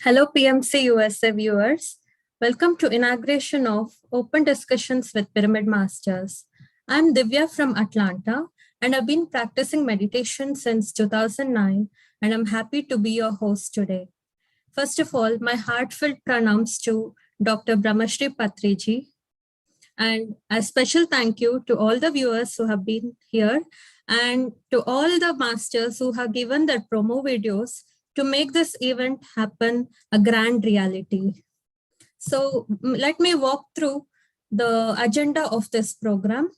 Hello, PMCUSA viewers. Welcome to Inauguration of Open Discussions with Pyramid Masters. I'm Divya from Atlanta, and I've been practicing meditation since 2009, and I'm happy to be your host today. First of all, my heartfelt pranams to Dr. Brahmashri Patriji, and a special thank you to all the viewers who have been here and to all the masters who have given their promo videos to make this event happen a grand reality. So let me walk through the agenda of this program.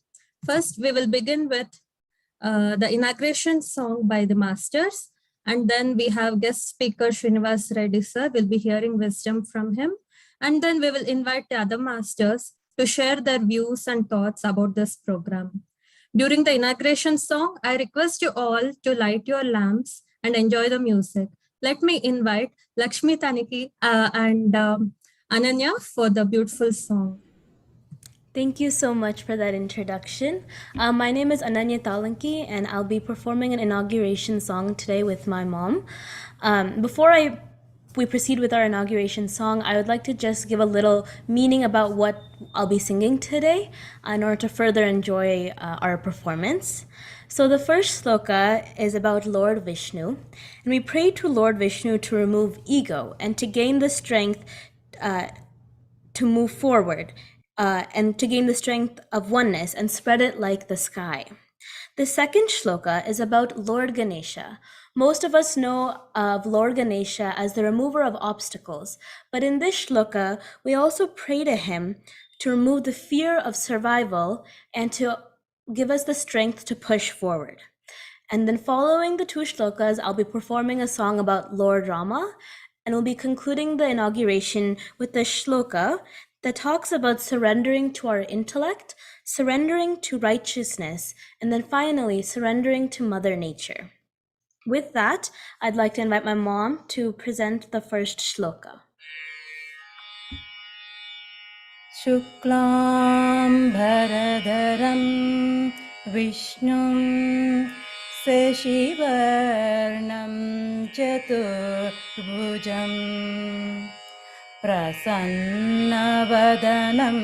First, we will begin with the inauguration song by the masters. And then we have guest speaker Srinivas Reddy sir. We'll be hearing wisdom from him. And then we will invite the other masters to share their views and thoughts about this program. During the inauguration song, I request you all to light your lamps and enjoy the music. Let me invite Lakshmi Taniki and Ananya for the beautiful song. Thank you so much for that introduction. My name is Ananya Talanki, and I'll be performing an inauguration song today with my mom. Before we proceed with our inauguration song, I would like to just give a little meaning about what I'll be singing today in order to further enjoy our performance. So the first sloka is about Lord Vishnu, and we pray to Lord Vishnu to remove ego and to gain the strength to move forward. And to gain the strength of oneness and spread it like the sky. The second shloka is about Lord Ganesha. Most of us know of Lord Ganesha as the remover of obstacles, but in this shloka, we also pray to him to remove the fear of survival and to give us the strength to push forward. And then following the two shlokas, I'll be performing a song about Lord Rama, and we'll be concluding the inauguration with the shloka that talks about surrendering to our intellect, surrendering to righteousness, and then finally surrendering to Mother Nature. With that, I'd like to invite my mom to present the first shloka. Shuklam Bharadaram Vishnum Seshivarnam Chaturbhujam Prasannavadanam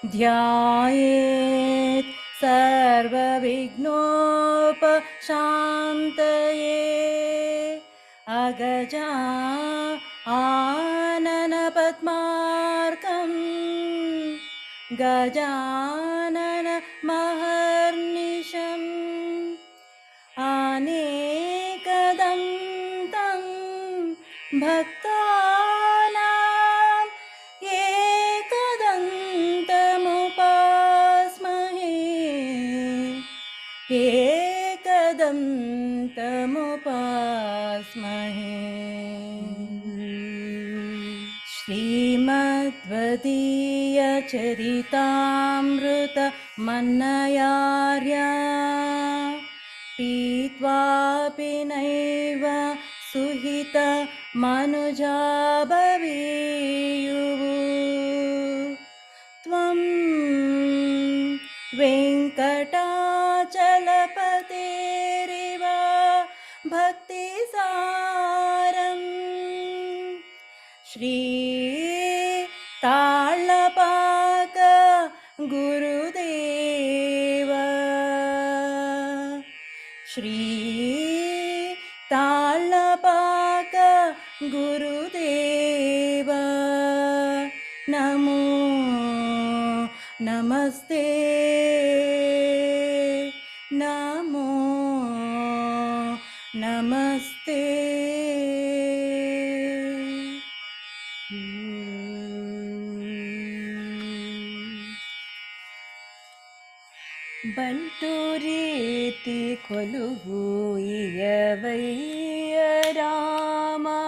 Dhyayet Sarvavignopasantaye Agaja Anana Padmarkam Gajanana Maharnisham Anekadam Tam Bhaktanam Ekadantamupasmahe Ekadantamupasmahe Srimadvadiya Charitamrita Mannayarya Pitvapi Naiva Suhita Manujabhaviyu Tvam Venkatachalapatiriva Bhaktisaram Shri Talapaka Gurudeva Shri Talapaka Gurudeva Namo Namaste Namo Namaste Banturiti Koluvu Iyavaiya Rama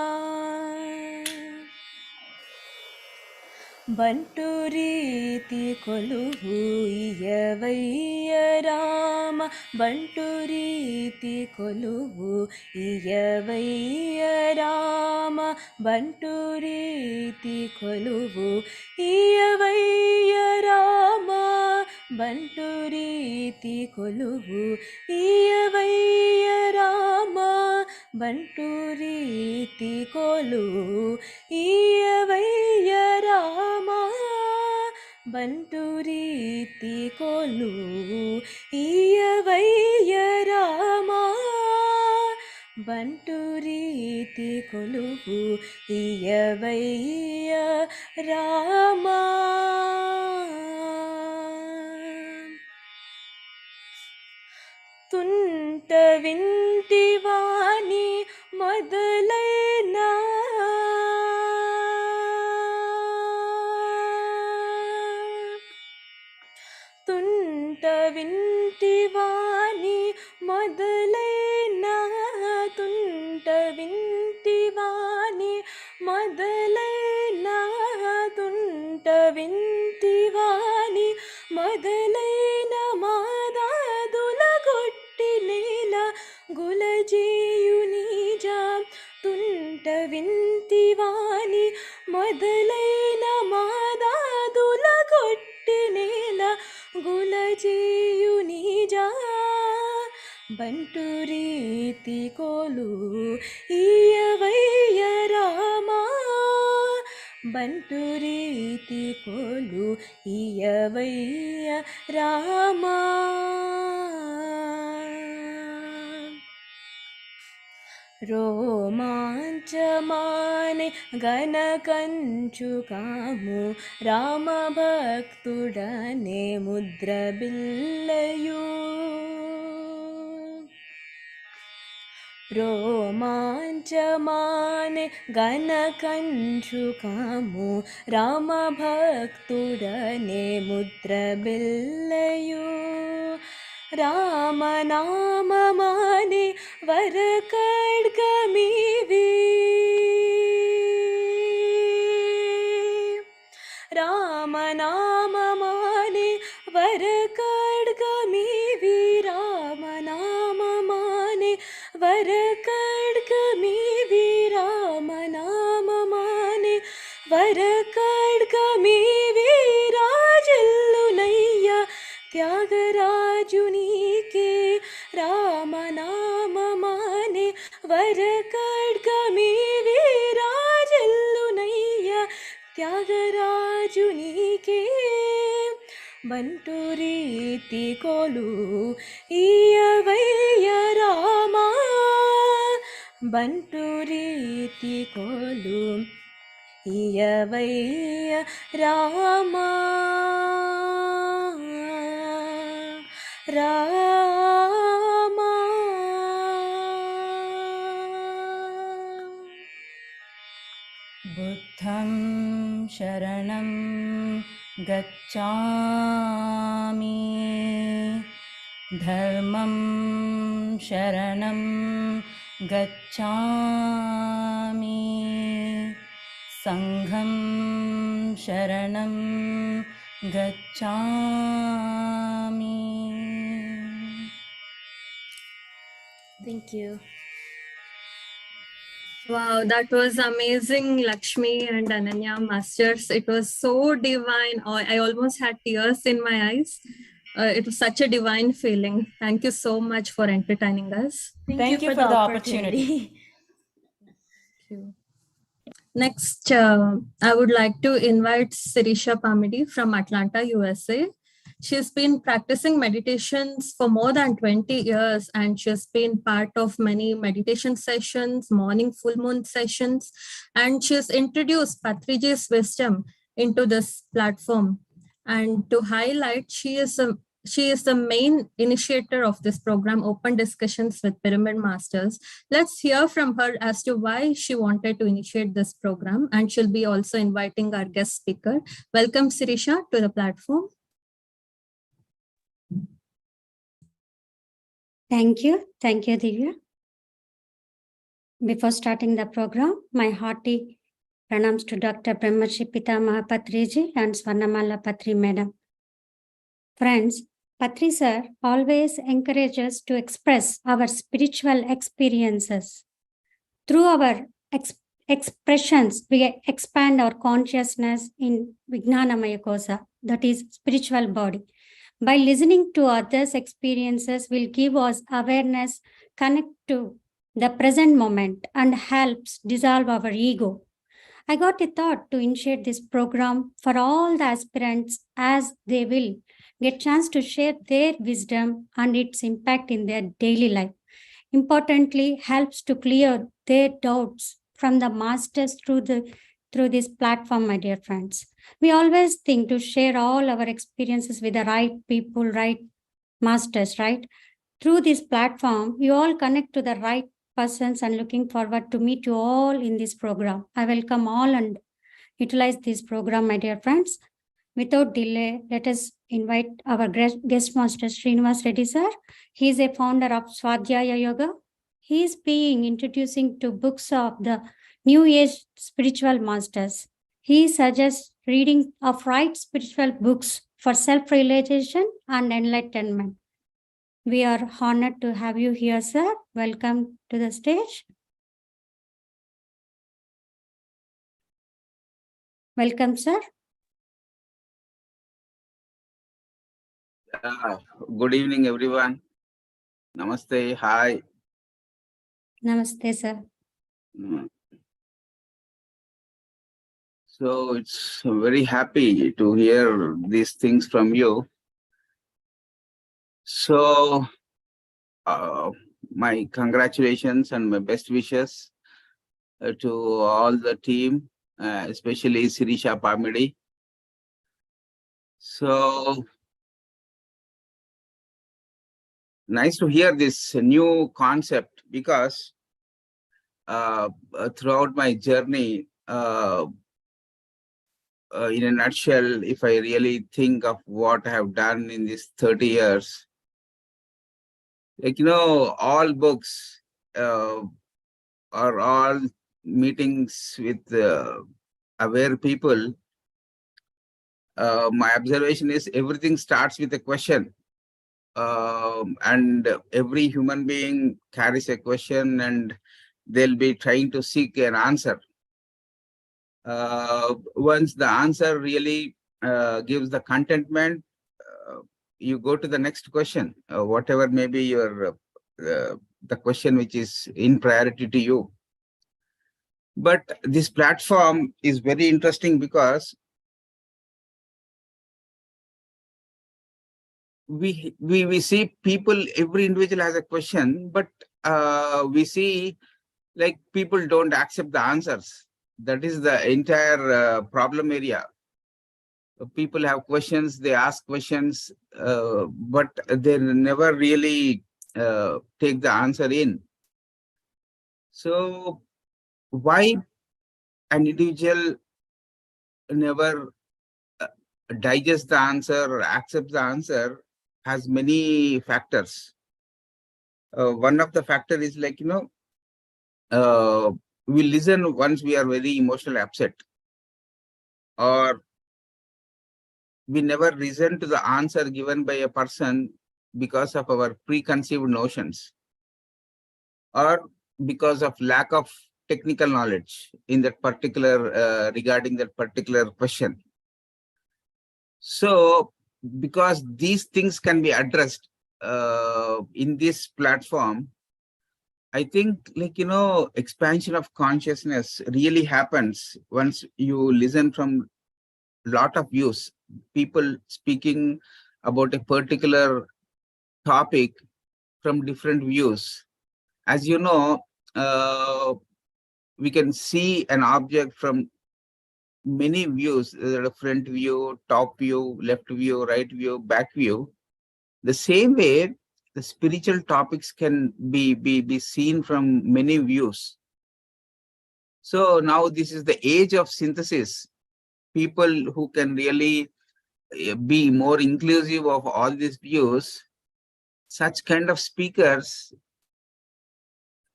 Banturiti Koluvu Iyavaiya Rama Banturiti Koluvu Iyavaiya Rama Banturiti Koluvu Iyavaiya Rama Banturiti Koluvu Iyavaiya Rama బంటు రీతి కొలువు ఇయ్యవయ్య రామా బంటు రీతి కొలువు ఇయ్యవయ్య రామా బంటు రీతి కొలువు ఇయ్యవయ్య రామా తుంట వింటివాని మొదలైన తుంట వింటివాని మొదలైన తుంట వింటివాని మొదలైన తుంట వింటివాని మొదలైన మాదాదుల కొట్టి నేల గులజేయుని జాం తుంట వింటివాని మొదలైన మాదాదుల కొట్టి నేల గులజేయుని జా బంటు రీతి కొలువు ఇయ్యవయ్య రామా బంటు రీతి కొలువు ఇయ్యవయ్య రామా రోమాంచమానే గనకంచుకాము రామభక్తుడనే ముద్ర బిల్లయు రోమాంచమానే గనకంచుకాము రామభక్తుడనే ముద్ర బిల్లయు రామనామమానే వరకడ్గమివి రామనామమానే వరకడ్గమివి రామనామమానే వరకడ్గమివి రామనామమానే వరకడ్గమివి రాజల్లునయ్య త్యాగరాజునికే రామనామమానే వరకడ్గమివి రాజల్లునయ్య త్యాగరాజునికే బంటు రీతి కొలువు ఇయ్యవయ్య రామా బంటు రీతి కొలువు ఇయ్యవయ్య రామా రామా బుద్ధం శరణం గచ్ఛామి ధర్మం శరణం గచ్ఛామి సంఘం శరణం గచ్ఛామి. Thank you. Wow, that was amazing, Lakshmi and Ananya Masters. It was so divine. I almost had tears in my eyes. It was such a divine feeling. Thank you so much for entertaining us. Thank you for the opportunity. Thank you. Next, I would like to invite Sirisha Pamidi from Atlanta, USA. She's been practicing meditations for more than 20 years, and she's been part of many meditation sessions, morning full moon sessions, and she's introduced Patriji's wisdom into this platform. And to highlight, she is the main initiator of this program, Open Discussions with Pyramid Masters. Let's hear from her as to why she wanted to initiate this program, and she'll be also inviting our guest speaker. Welcome, Sirisha, to the platform. Thank you, Divya. Before starting the program, my hearty pranams to Dr. Brahmarshi Pitamaha Patriji and Swarnamala Patri Madam. Friends, Patri sir always encourages to express our spiritual experiences. Through our expressions, we expand our consciousness in Vijnanamaya Kosa, that is spiritual body. By listening to others' experiences will give us awareness, connect to the present moment, and helps dissolve our ego. I got a thought to initiate this program for all the aspirants as they will get chance to share their wisdom and its impact in their daily life. Importantly, helps to clear their doubts from the masters through this platform, my dear friends. We always think to share all our experiences with the right people, right masters, right? Through this platform, you all connect to the right persons and looking forward to meet you all in this program. I welcome all and utilize this program, my dear friends. Without delay, let us invite our guest master, Srinivas Reddy sir. He is a founder of Swadhyaya Yoga. He is being introducing to books of the New Age spiritual masters. He suggests reading of right spiritual books for self-realization and enlightenment. We are honored to have you here, sir. Welcome to the stage. Welcome, sir. Good evening, everyone. Namaste. Hi. Namaste, sir. So it's very happy to hear these things from you. So my congratulations and my best wishes to all the team, especially Sirisha Pamidi. So nice to hear this new concept because throughout my journey, in a nutshell, if I really think of what I have done in these 30 years, like, all books or all meetings with aware people, my observation is everything starts with a question. And every human being carries a question and they'll be trying to seek an answer. Once the answer really gives the contentment, you go to the next question, whatever may be your the question which is in priority to you. But this platform is very interesting because we see people, every individual has a question, but we see like people don't accept the answers. That is the entire problem area. People have questions, they ask questions, but they never really take the answer in. So why an individual never digests the answer or accepts the answer has many factors. One of the factor is like, we listen once we are very emotionally upset, or we never listen to the answer given by a person because of our preconceived notions, or because of lack of technical knowledge in that particular regarding that particular question. So because these things can be addressed in this platform, I think, like, expansion of consciousness really happens once you listen from lot of views, people speaking about a particular topic from different views. As you know, we can see an object from many views, the front view, top view, left view, right view, back view. The same way, the spiritual topics can be seen from many views. So now this is the age of synthesis. People who can really be more inclusive of all these views, such kind of speakers,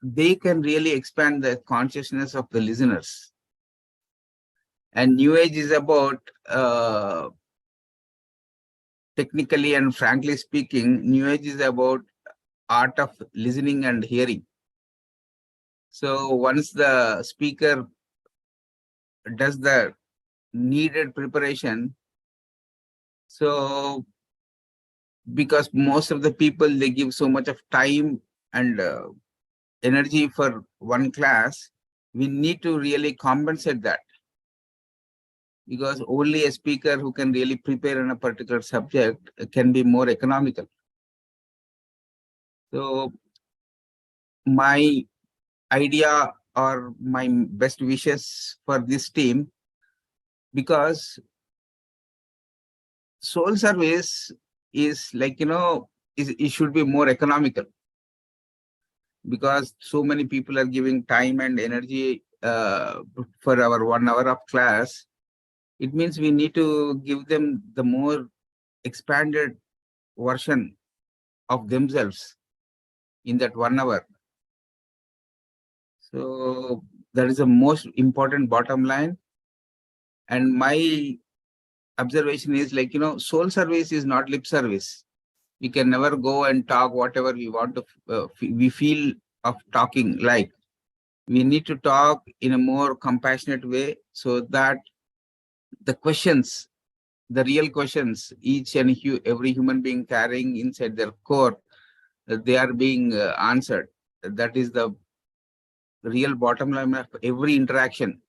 they can really expand the consciousness of the listeners. And New Age is about, technically and frankly speaking, New Age is about art of listening and hearing. So once the speaker does the needed preparation, so because most of the people, they give so much of time and energy for one class, we need to really compensate that, because only a speaker who can really prepare on a particular subject can be more economical. So my idea or my best wishes for this team, because soul service is like, it should be more economical, because so many people are giving time and energy for our 1 hour of class. It means we need to give them the more expanded version of themselves in that 1 hour. So that is the most important bottom line. And my observation is like, soul service is not lip service. We can never go and talk whatever we want to, we feel of talking like. We need to talk in a more compassionate way, so that the questions, the real questions, each and every human being carrying inside their core, they are being answered. That is the real bottom line of every interaction.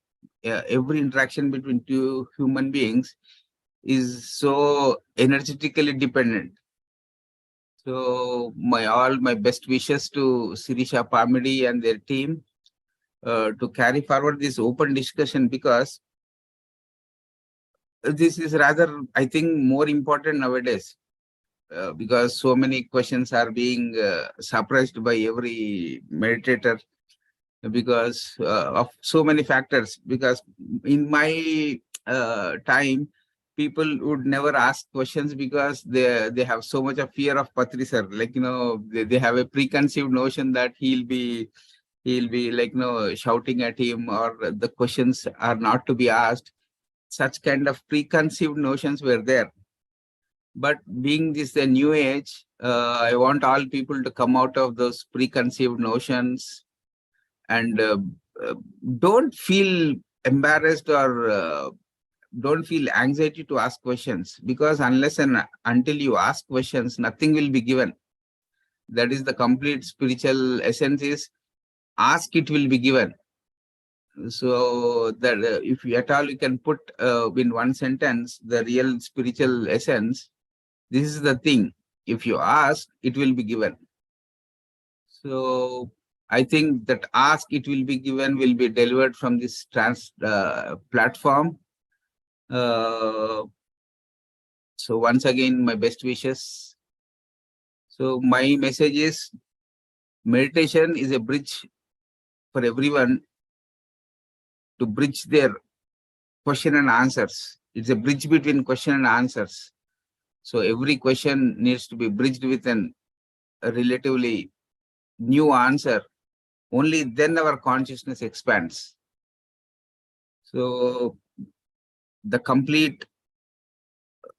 Every interaction between two human beings is so energetically dependent. So all my best wishes to Sirisha Pamidi and their team to carry forward this open discussion, because this is rather, I think, more important nowadays, because so many questions are being suppressed by every meditator, because of so many factors. Because in my time, people would never ask questions because they have so much of fear of Patri sir. Like, they have a preconceived notion that he'll be like, shouting at him, or the questions are not to be asked. Such kind of preconceived notions were there. But being this a new age, I want all people to come out of those preconceived notions, and don't feel embarrassed, or don't feel anxiety to ask questions, because unless and until you ask questions, nothing will be given. That is the complete spiritual essence, is ask, it will be given. So that if you at all you can put in one sentence the real spiritual essence, this is the thing: if you ask, it will be given. So I think that ask, it will be given, will be delivered from this platform. So once again, my best wishes. So my message is, meditation is a bridge for everyone to bridge their question and answers. It's a bridge between question and answers. So every question needs to be bridged with a relatively new answer. Only then our consciousness expands. So the complete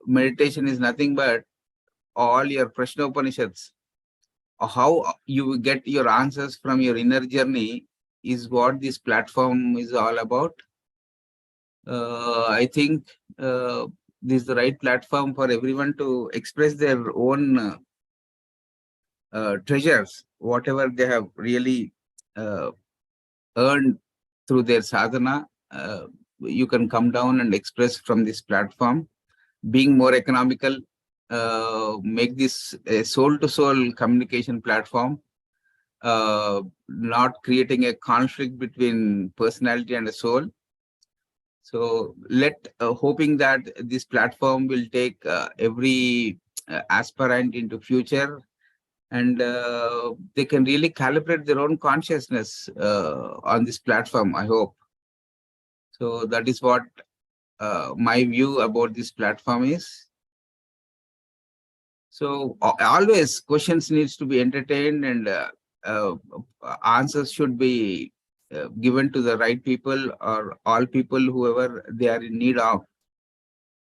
meditation is nothing but all your Prashna Upanishads. How you get your answers from your inner journey is what this platform is all about. I think this is the right platform for everyone to express their own treasures, whatever they have really earned through their sadhana. You can come down and express from this platform, being more economical, make this a soul-to-soul communication platform, not creating a conflict between personality and a soul. So hoping that this platform will take every aspirant into future, and they can really calibrate their own consciousness on this platform, I hope. So that is what my view about this platform is. So always questions needs to be entertained, and answers should be given to the right people, or all people, whoever they are in need of.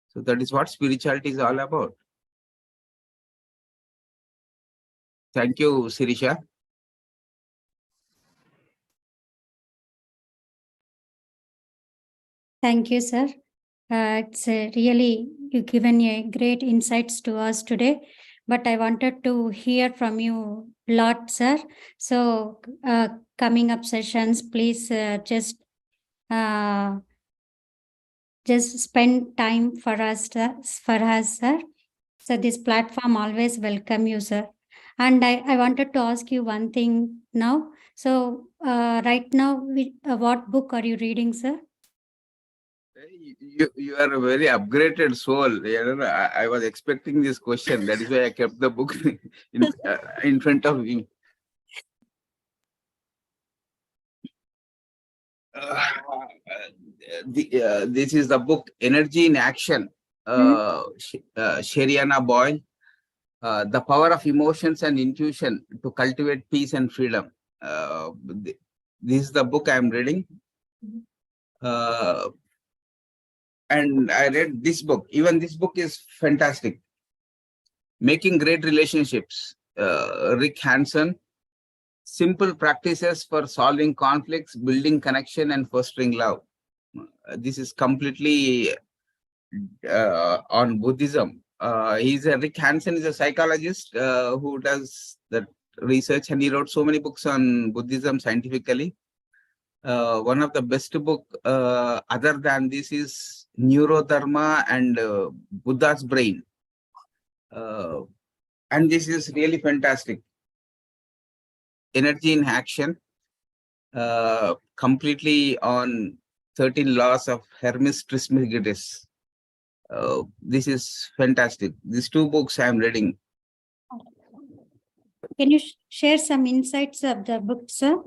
So that is what spirituality is all about. Thank you, Sirisha. Thank you, sir. It's really, you've given a great insights to us today, but I wanted to hear from you lot, sir. So coming up sessions, please just spend time for us, sir. So this platform always welcome you, sir. And I wanted to ask you one thing now. So right now, what book are you reading, sir? You are a very upgraded soul. You know, I was expecting this question. That is why I kept the book in front of you. This is the book Energy in Action, Sheriana Boyle. The Power of Emotions and Intuition to Cultivate Peace and Freedom. This is the book I am reading. And I read this book. Even this book is fantastic. Making Great Relationships, Rick Hansen. Simple Practices for Solving Conflicts, Building Connection, and Fostering Love. This is completely on Buddhism. Rick Hansen is a psychologist who does that research, and he wrote so many books on Buddhism scientifically. One of the best book other than this is Neurodharma and Buddha's Brain. And this is really fantastic. Energy in Action, completely on 13 laws of Hermes Trismegistus. This is fantastic. These two books I am reading. Can you share some insights of the book, sir?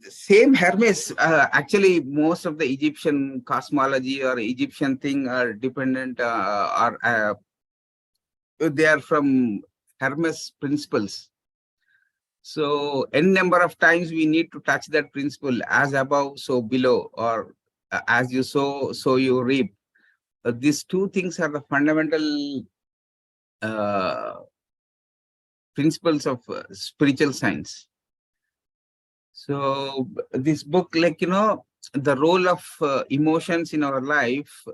Same Hermes. Actually, most of the Egyptian cosmology or Egyptian thing are dependent they are from Hermes principles. So n number of times we need to touch that principle, as above, so below, or as you sow, so you reap. These two things are the fundamental principles of spiritual science. So this book, like, you know, the role of emotions in our life,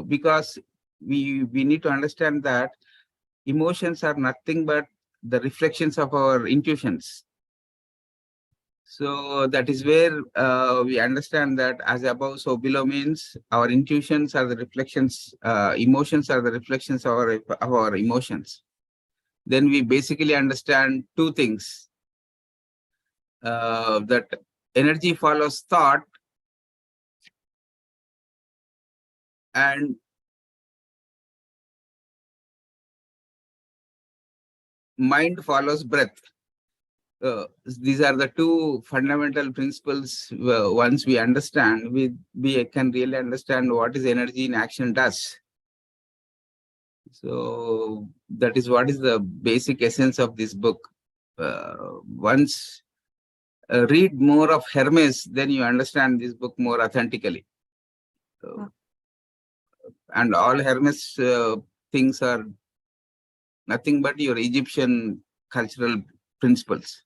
because we need to understand that emotions are nothing but the reflections of our intuitions. So that is where we understand that as above, so below means our intuitions are the reflections, emotions are the reflections of our emotions. Then we basically understand two things, that energy follows thought and mind follows breath. These are the two fundamental principles. Once we understand, we can really understand what is energy in action does. So that is what is the basic essence of this book. Once read more of Hermes, then you understand this book more authentically. And all Hermes things are nothing but your Egyptian cultural principles.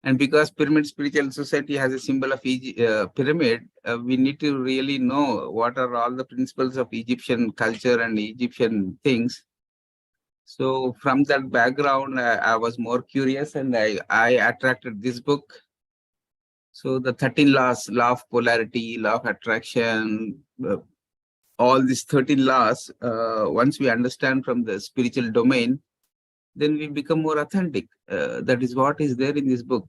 And because Pyramid Spiritual Society has a symbol of pyramid, we need to really know what are all the principles of Egyptian culture and Egyptian things. So from that background, I was more curious, and I attracted this book. So the 13 laws, law of polarity, law of attraction, all these 13 laws, once we understand from the spiritual domain, then we become more authentic. That is what is there in this book.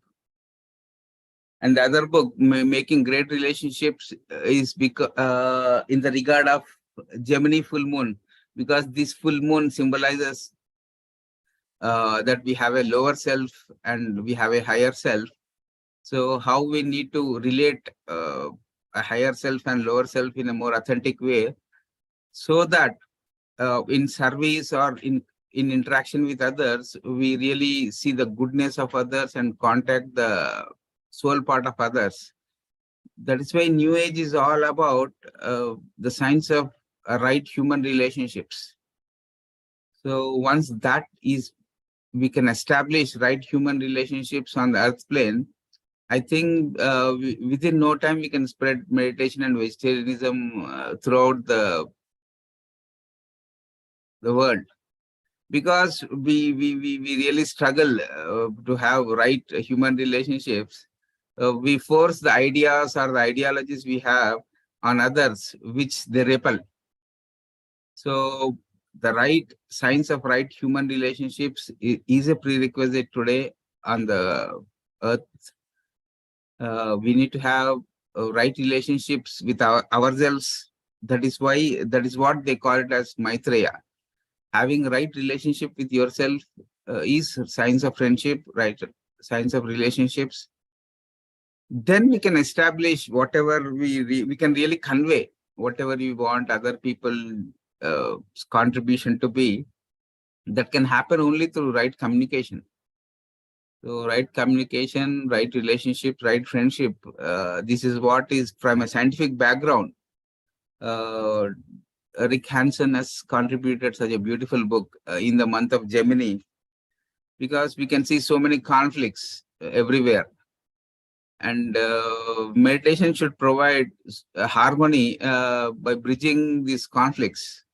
And the other book, Making Great Relationships, is because in the regard of Gemini full moon, because this full moon symbolizes that we have a lower self and we have a higher self. So how we need to relate a higher self and lower self in a more authentic way, so that in service or in interaction with others, we really see the goodness of others and contact the soul part of others. That is why New Age is all about the science of right human relationships. So once that is, we can establish right human relationships on the earth plane, I think within no time we can spread meditation and vegetarianism throughout the world. because we really struggle to have right human relationships. We force the ideas or the ideologies we have on others, which they repel. So the right science of right human relationships is a prerequisite today on the earth. We need to have right relationships with ourselves. That is what they call it as Maitreya. Having right relationship with yourself is science of friendship, right? Science of relationships. Then we can establish whatever we can really convey, whatever we want other people contribution to be. That can happen only through right communication. So right communication, right relationship, right friendship. This is what is from a scientific background. Rick Hansen has contributed such a beautiful book in the month of Gemini, because we can see so many conflicts everywhere. And meditation should provide harmony by bridging these conflicts.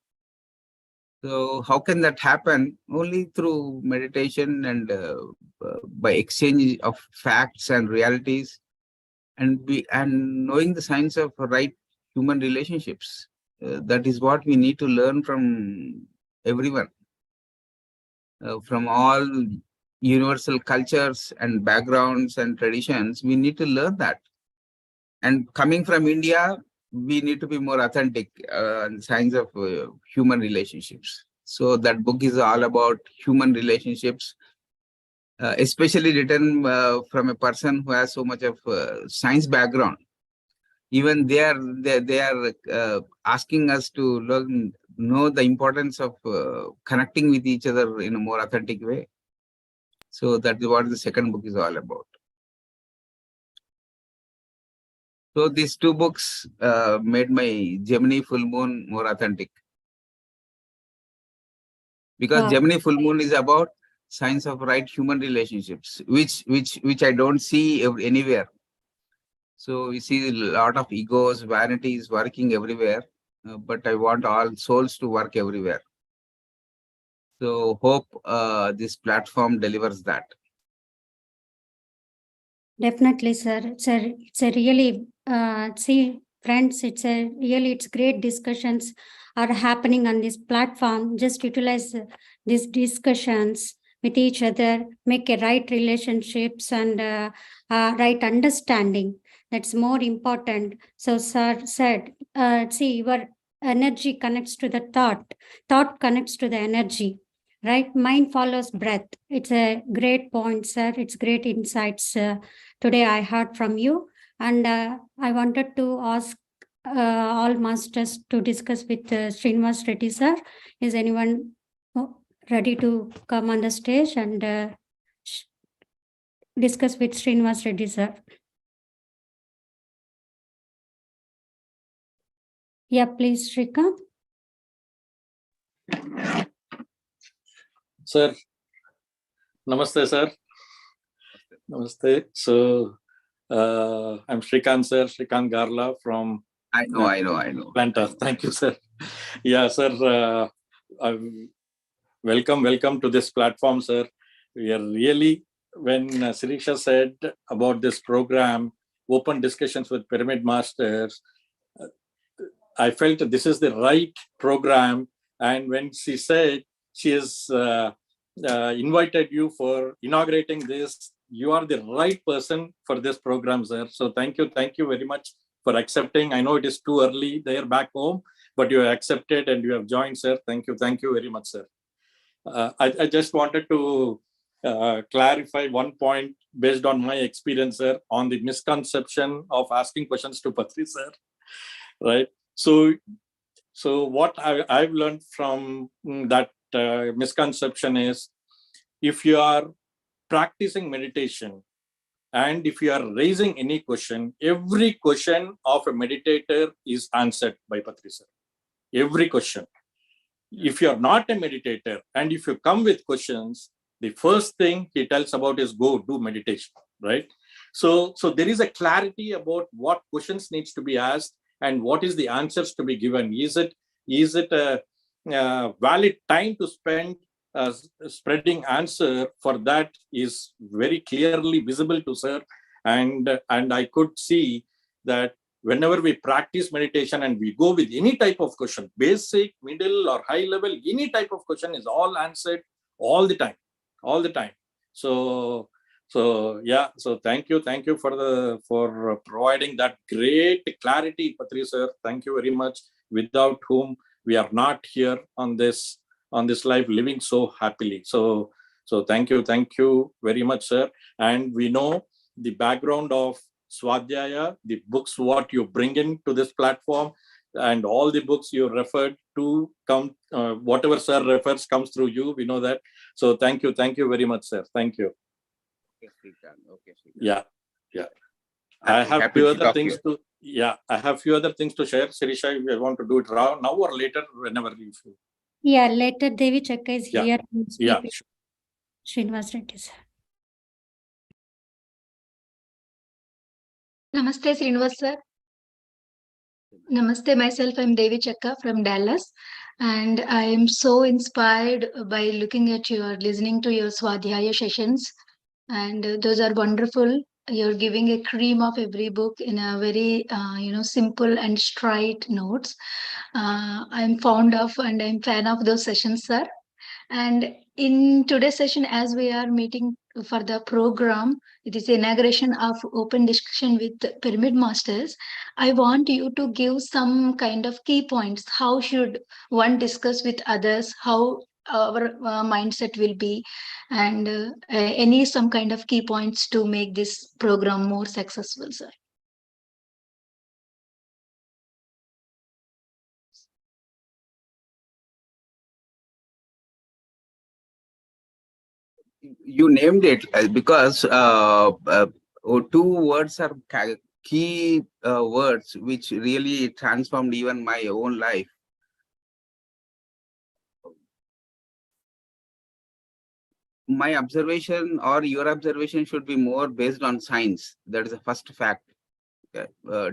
So how can that happen? Only through meditation and by exchange of facts and realities, and knowing the science of right human relationships. That is what we need to learn from everyone, from all universal cultures and backgrounds and traditions. We need to learn that. And coming from India, we need to be more authentic on science of human relationships. So that book is all about human relationships, especially written from a person who has so much of science background. Even they are asking us to know the importance of connecting with each other in a more authentic way. So that is what the second book is all about. So these two books made my Gemini full moon more authentic, because Gemini full moon is about science of right human relationships, which I don't see anywhere. So we see a lot of egos, vanities working everywhere, but I want all souls to work everywhere. So hope this platform delivers that. Definitely, sir. It's a really, see, friends, it's great discussions are happening on this platform. Just utilize these discussions with each other, make a right relationships and right understanding. That's more important. So, sir said, see, your energy connects to the thought connects to the energy. Right, mind follows breath. It's a great point, sir. It's great insights today I heard from you, and I wanted to ask all masters to discuss with Srinivas Reddy, sir. Is anyone ready to come on the stage and discuss with Srinivas Reddy, sir? Yeah, please, Shrikant. Sir, namaste, sir. Namaste. So, I'm Shrikant, sir, Shrikant Garla from I know. Atlanta. Thank you, sir. Yeah, sir. Welcome to this platform, sir. We are really, when Sirisha said about this program, open discussions with Pyramid Masters, I felt this is the right program. And when she said she has invited you for inaugurating this, you are the right person for this program, sir. So thank you very much for accepting. I know it is too early there back home, but you have accepted and you have joined, sir. Thank you very much, sir. I just wanted to clarify one point based on my experience, sir, on the misconception of asking questions to Patri, sir. Right. So what I've learned from that misconception is, if you are practicing meditation and if you are raising any question, every question of a meditator is answered by Patri, sir. Every question. If you are not a meditator and if you come with questions, the first thing he tells about is go do meditation, right? So there is a clarity about what questions needs to be asked and what is the answers to be given. Is it a valid time to spend spreading answer for that is very clearly visible to sir. And I could see that whenever we practice meditation and we go with any type of question, basic, middle, or high level, any type of question is all answered all the time. So yeah, so thank you for providing that great clarity, Patri sir. Thank you very much. Without whom we are not here on this life living so happily. So thank you very much, sir. And we know the background of Swadhyaya, the books what you bring into this platform, and all the books you referred to come, whatever sir refers comes through you. We know that. So thank you very much, sir. Thank you. Okay, Srikanth. Yeah. I'm I have happy few to other talk things to you. I have few other things to share. Sirisha, if you want to do it now or later, whenever you feel. Yeah, later Devi Chakka is Yeah. here to speak Yeah. with Srinivas Reddy, sir. Namaste, Srinivas sir. Namaste, myself, I'm Devi Chakka from Dallas. And I am so inspired by listening to your Swadhyaya sessions. And those are wonderful. You're giving a cream of every book in a very, simple and straight notes. I'm fond of and I'm fan of those sessions, sir. And in today's session, as we are meeting for the program, it is the inauguration of open discussion with pyramid masters. I want you to give some kind of key points. How should one discuss with others? How our mindset will be, and some kind of key points to make this program more successful, sir. You named it because two words are key words which really transformed even my own life. My observation or your observation should be more based on science. That is the first fact.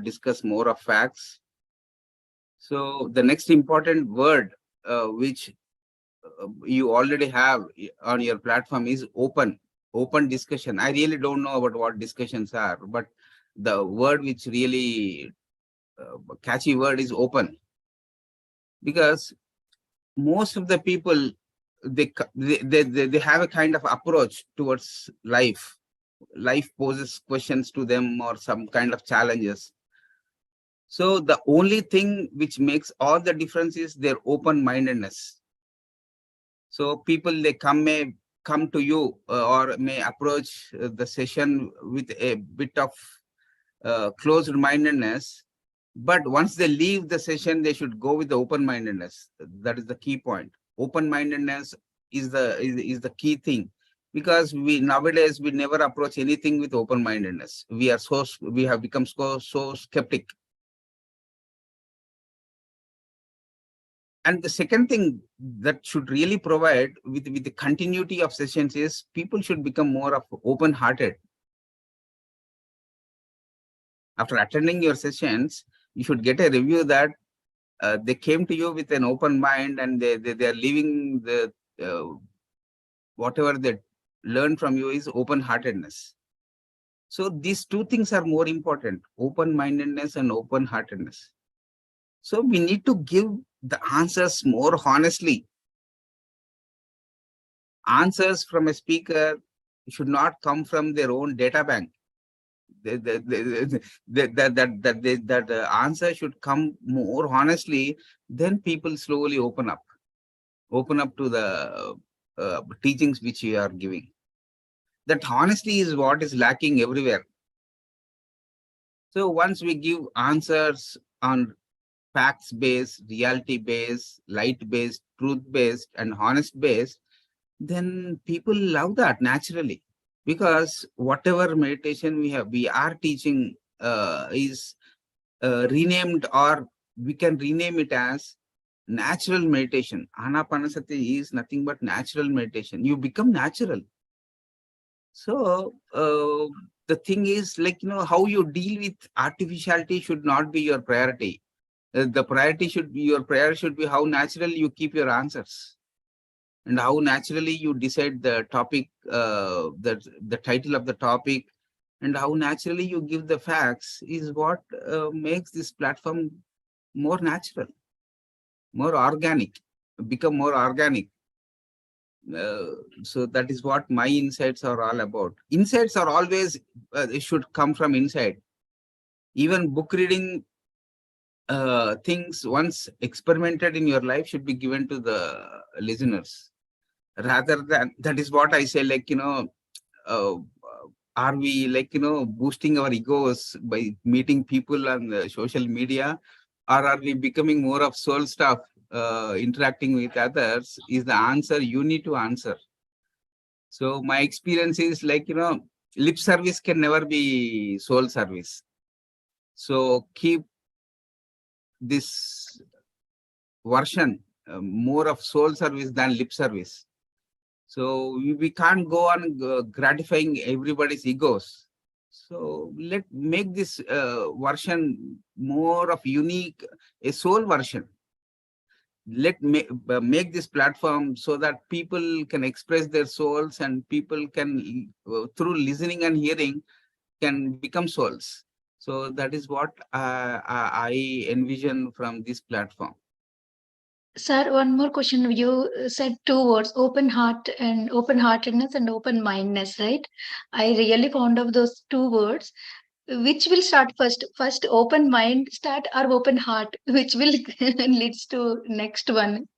Discuss more of facts. So the next important word which you already have on your platform is open discussion. I really don't know about what discussions are, but the word which really catchy word is open, because most of the people they have a kind of approach towards life. Life poses questions to them or some kind of challenges. So the only thing which makes all the difference is their open-mindedness. So people, they may come to you or may approach the session with a bit of closed-mindedness, but once they leave the session, they should go with the open-mindedness. That is the key point. Open-mindedness is the key thing, because nowadays we never approach anything with open-mindedness. We have become so skeptic. And the second thing that should really provide with the continuity of sessions is people should become more of open-hearted. After attending your sessions, you should get a review that they came to you with an open mind, and they are leaving the whatever they learn from you is open-heartedness. So these two things are more important: open-mindedness and open-heartedness. So we need to give the answers more honestly. Answers from a speaker should not come from their own data bank. That answer should come more honestly. Then people slowly open up to the teachings which you are giving. That honesty is what is lacking everywhere. So once we give answers on facts-based, reality-based, light-based, truth-based, and honest-based, then people love that naturally. Because whatever meditation we are teaching is renamed, or we can rename it as natural meditation. Anapanasati is nothing but natural meditation. You become natural. So the thing is, how you deal with artificiality should not be your priority. Your priority should be how natural you keep your answers. and how naturally you decide the topic, the title of the topic, and how naturally you give the facts is what makes this platform more natural, more organic, become more organic. So that is what my insights are all about. Insights are always, they should come from inside. Even book reading things once experimented in your life should be given to the listeners. Rather than, that is what I say, like, uh, are we, like, boosting our egos by meeting people on the social media, or are we becoming more of soul stuff, interacting with others? Is the answer you need to answer. So my experience is, like, lip service can never be soul service. So keep this version more of soul service than lip service. So we can't go on gratifying everybody's egos. So let make this version more of unique, a soul version. Let make this platform so that people can express their souls, and people can, through listening and hearing, can become souls. So that is what I envision from this platform. Sir, one more question. You said two words, open heart and open-heartedness and open-mindedness, right? I really fond of those two words. Which will start first? First, open mind start or open heart? Which will leads to next one?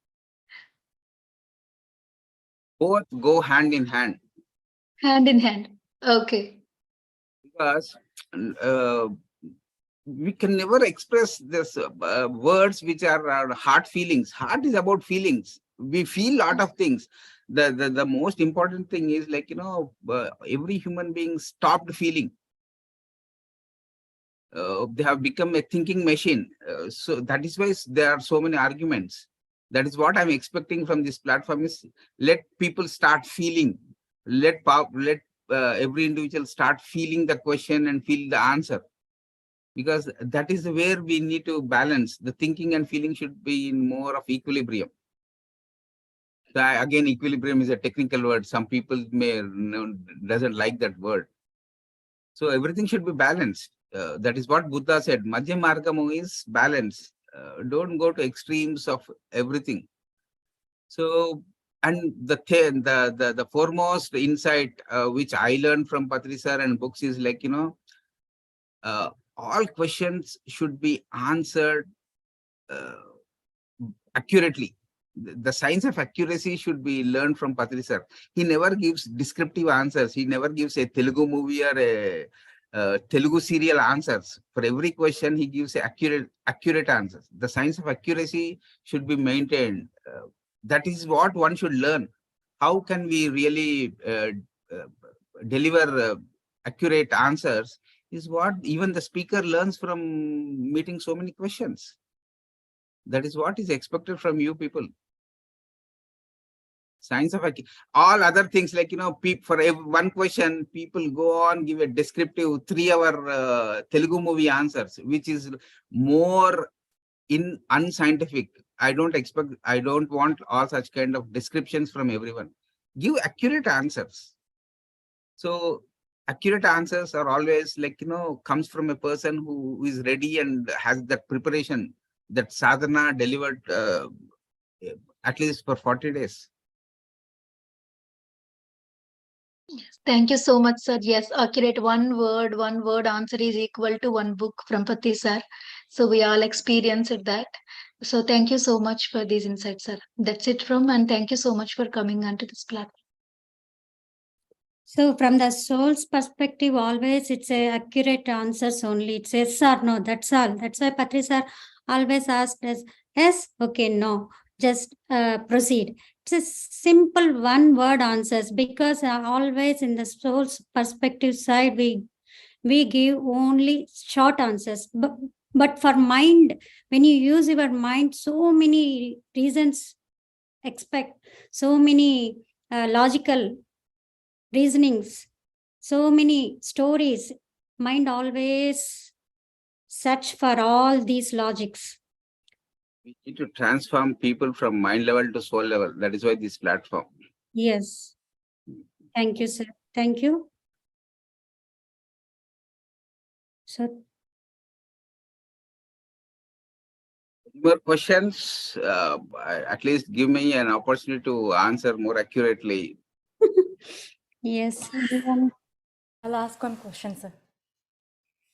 Both go hand in hand, Hand in hand. Okay. because we can never express this words which are heart feelings. Heart is about feelings. We feel a lot of things. The most important thing is, like, every human being stopped feeling. They have become a thinking machine. So that is why there are so many arguments. That is what I'm expecting from this platform, is let people start feeling. Let every individual start feeling the question and feel the answer. Because that is where we need to balance. The thinking and feeling should be in more of equilibrium. So again, equilibrium is a technical word. Some people may doesn't like that word. So everything should be balanced. That is what Buddha said. Madhya Margamu is balance. Don't go to extremes of everything. So, and the foremost insight which I learned from Patri sir and books is, like, all questions should be answered accurately. The science of accuracy should be learned from Patri sir. He never gives descriptive answers. He never gives a Telugu movie or a Telugu serial answers. For every question, he gives accurate answers. The science of accuracy should be maintained. That is what one should learn. How can we really deliver accurate answers is what even the speaker learns from meeting so many questions. That is what is expected from you people. Science of all other things, like, for one question, people go on give a descriptive 3-hour Telugu movie answers, which is more unscientific. I don't want all such kind of descriptions from everyone. Give accurate answers. So accurate answers are always, like, comes from a person who is ready and has that preparation, that sadhana delivered at least for 40 days. Thank you so much, sir. Yes, accurate. One word answer is equal to one book from Pati sir. So we all experienced that. So thank you so much for these insights, sir. That's it from, and thank you so much for coming onto this platform. So from the soul's perspective, always it's a accurate answers only. It's yes or no, that's all. That's why Patri sir always asked us, yes, okay, no, just proceed. It's a simple one word answers, because always in the soul's perspective side, we give only short answers. But for mind, when you use your mind, so many reasons expect, so many logical reasonings, so many stories. Mind always search for all these logics. We need to transform people from mind level to soul level. That is why this platform. Yes. Thank you, sir. Thank you. So, More questions? At least give me an opportunity to answer more accurately. yes. I'll ask one question, sir.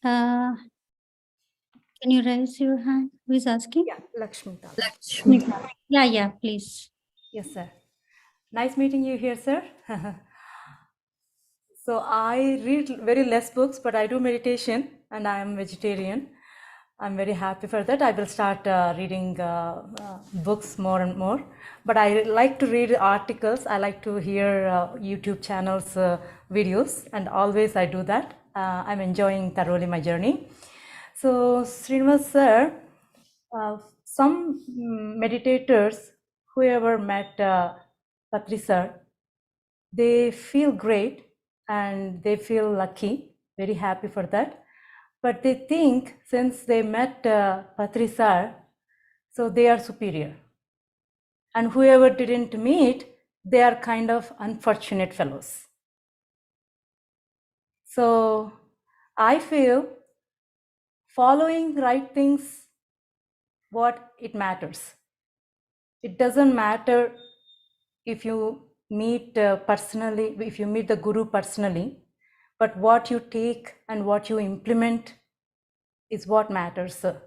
Can you raise your hand? Who is asking? Yeah, Lakshmi. Tal. Lakshmi. Yeah, please. Yes, sir. Nice meeting you here, sir. So I read very less books, but I do meditation and I am vegetarian. I'm very happy for that. I will start reading books more and more. But I like to read articles. I like to hear YouTube channels, videos, and always I do that. I'm enjoying thoroughly my journey. So Srinivas sir, some meditators, whoever met Patri sir, they feel great and they feel lucky, very happy for that. But they think since they met Patri sir, so they are superior. And whoever didn't meet, they are kind of unfortunate fellows. So I feel following right things, what it matters. It doesn't matter if you meet personally, if you meet the Guru personally, but what you take and what you implement is what matters, sir.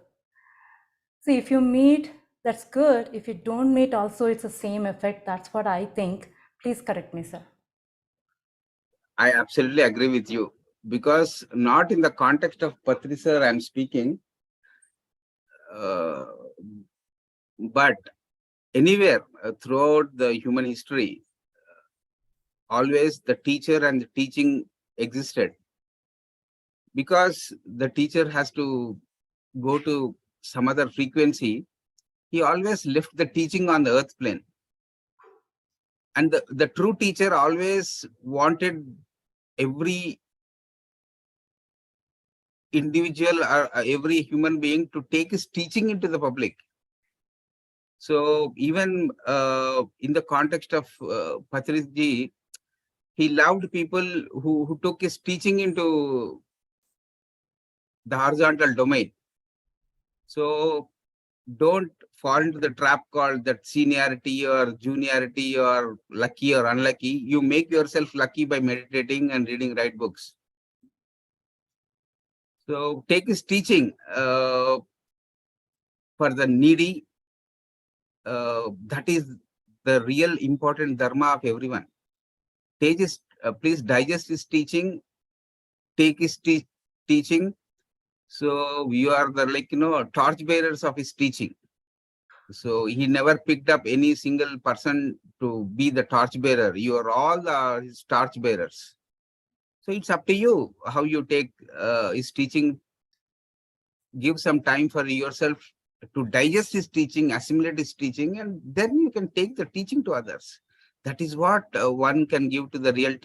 See, if you meet, that's good. If you don't meet, also it's the same effect. That's what I think. Please correct me, sir. I absolutely agree with you, because not in the context of Patri sir I'm speaking, but anywhere throughout the human history, always the teacher and the teaching existed, because the teacher has to go to some other frequency. He always left the teaching on the earth plane, and the true teacher always wanted every individual or every human being to take his teaching into the public. So even in the context of Patriji, he loved people who took his teaching into the horizontal domain. So don't fall into the trap called that seniority or juniority or lucky or unlucky. You make yourself lucky by meditating and reading right books. So take his teaching for the needy. That is the real important dharma of everyone. Take his, please digest his teaching, take his teaching. So you are the torch bearers of his teaching. So he never picked up any single person to be the torch bearer. You are all his torch bearers. So it's up to you how you take his teaching. Give some time for yourself to digest his teaching, assimilate his teaching, and then you can take the teaching to others. That is what one can give to the real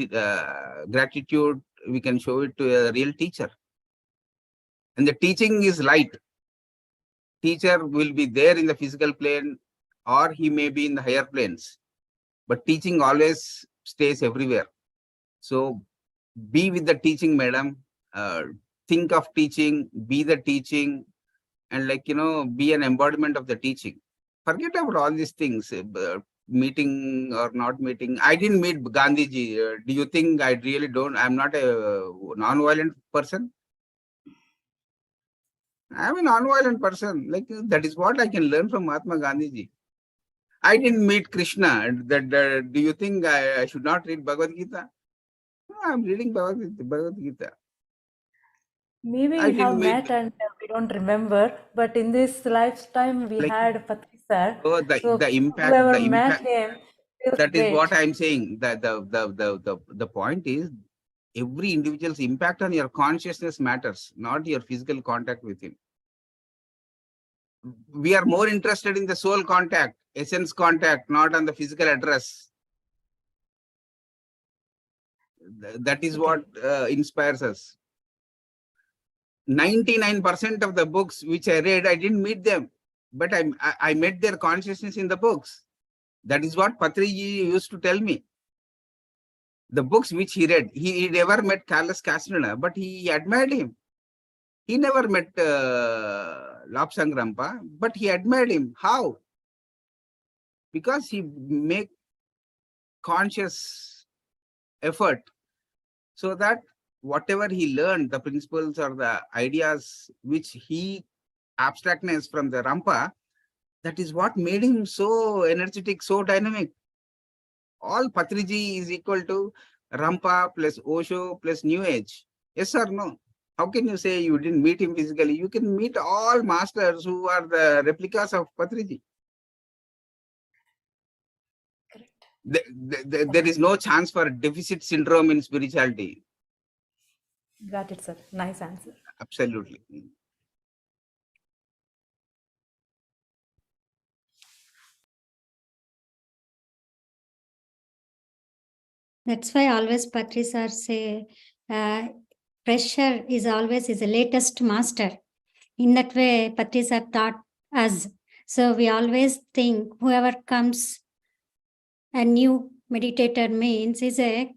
gratitude. We can show it to a real teacher. And the teaching is light. Teacher will be there in the physical plane, or he may be in the higher planes, but teaching always stays everywhere. So be with the teaching, madam. Think of teaching, be the teaching, and be an embodiment of the teaching. Forget about all these things, meeting or not meeting. I didn't meet Gandhiji. Do you think I really don't? I'm not a non-violent person. I'm a non-violent person. That is what I can learn from Mahatma Gandhiji. I didn't meet Krishna. Do you think I should not read Bhagavad Gita? No, I'm reading Bhagavad Gita. Maybe we have met and we don't remember, but in this lifetime we had Patri sir. So the impact, whoever met him feels that great. is what I'm saying. That the point is, every individual's impact on your consciousness matters, not your physical contact with him. We are more interested in the soul contact, essence contact, not on the physical address. That is what inspires us. 99% of the books which I read, I didn't meet them. but I met their consciousness in the books. That is what Patriji used to tell me. The books which he read, he never met Carlos Castaneda, but he admired him. He never met Lobsang Rampa, but he admired him. How? Because he make conscious effort so that whatever he learned, the principles or the ideas which he abstractness from the Rampa, that is what made him so energetic, so dynamic. All Patriji is equal to Rampa plus Osho plus New Age. Yes or no? How can you say you didn't meet him physically? You can meet all masters who are the replicas of Patriji. There is no chance for deficit syndrome in spirituality. Got it, sir. Nice answer. Absolutely. That's why always Patri sir say, pressure is always the latest master. In that way, Patri sir taught us. So we always think whoever comes a new meditator means is a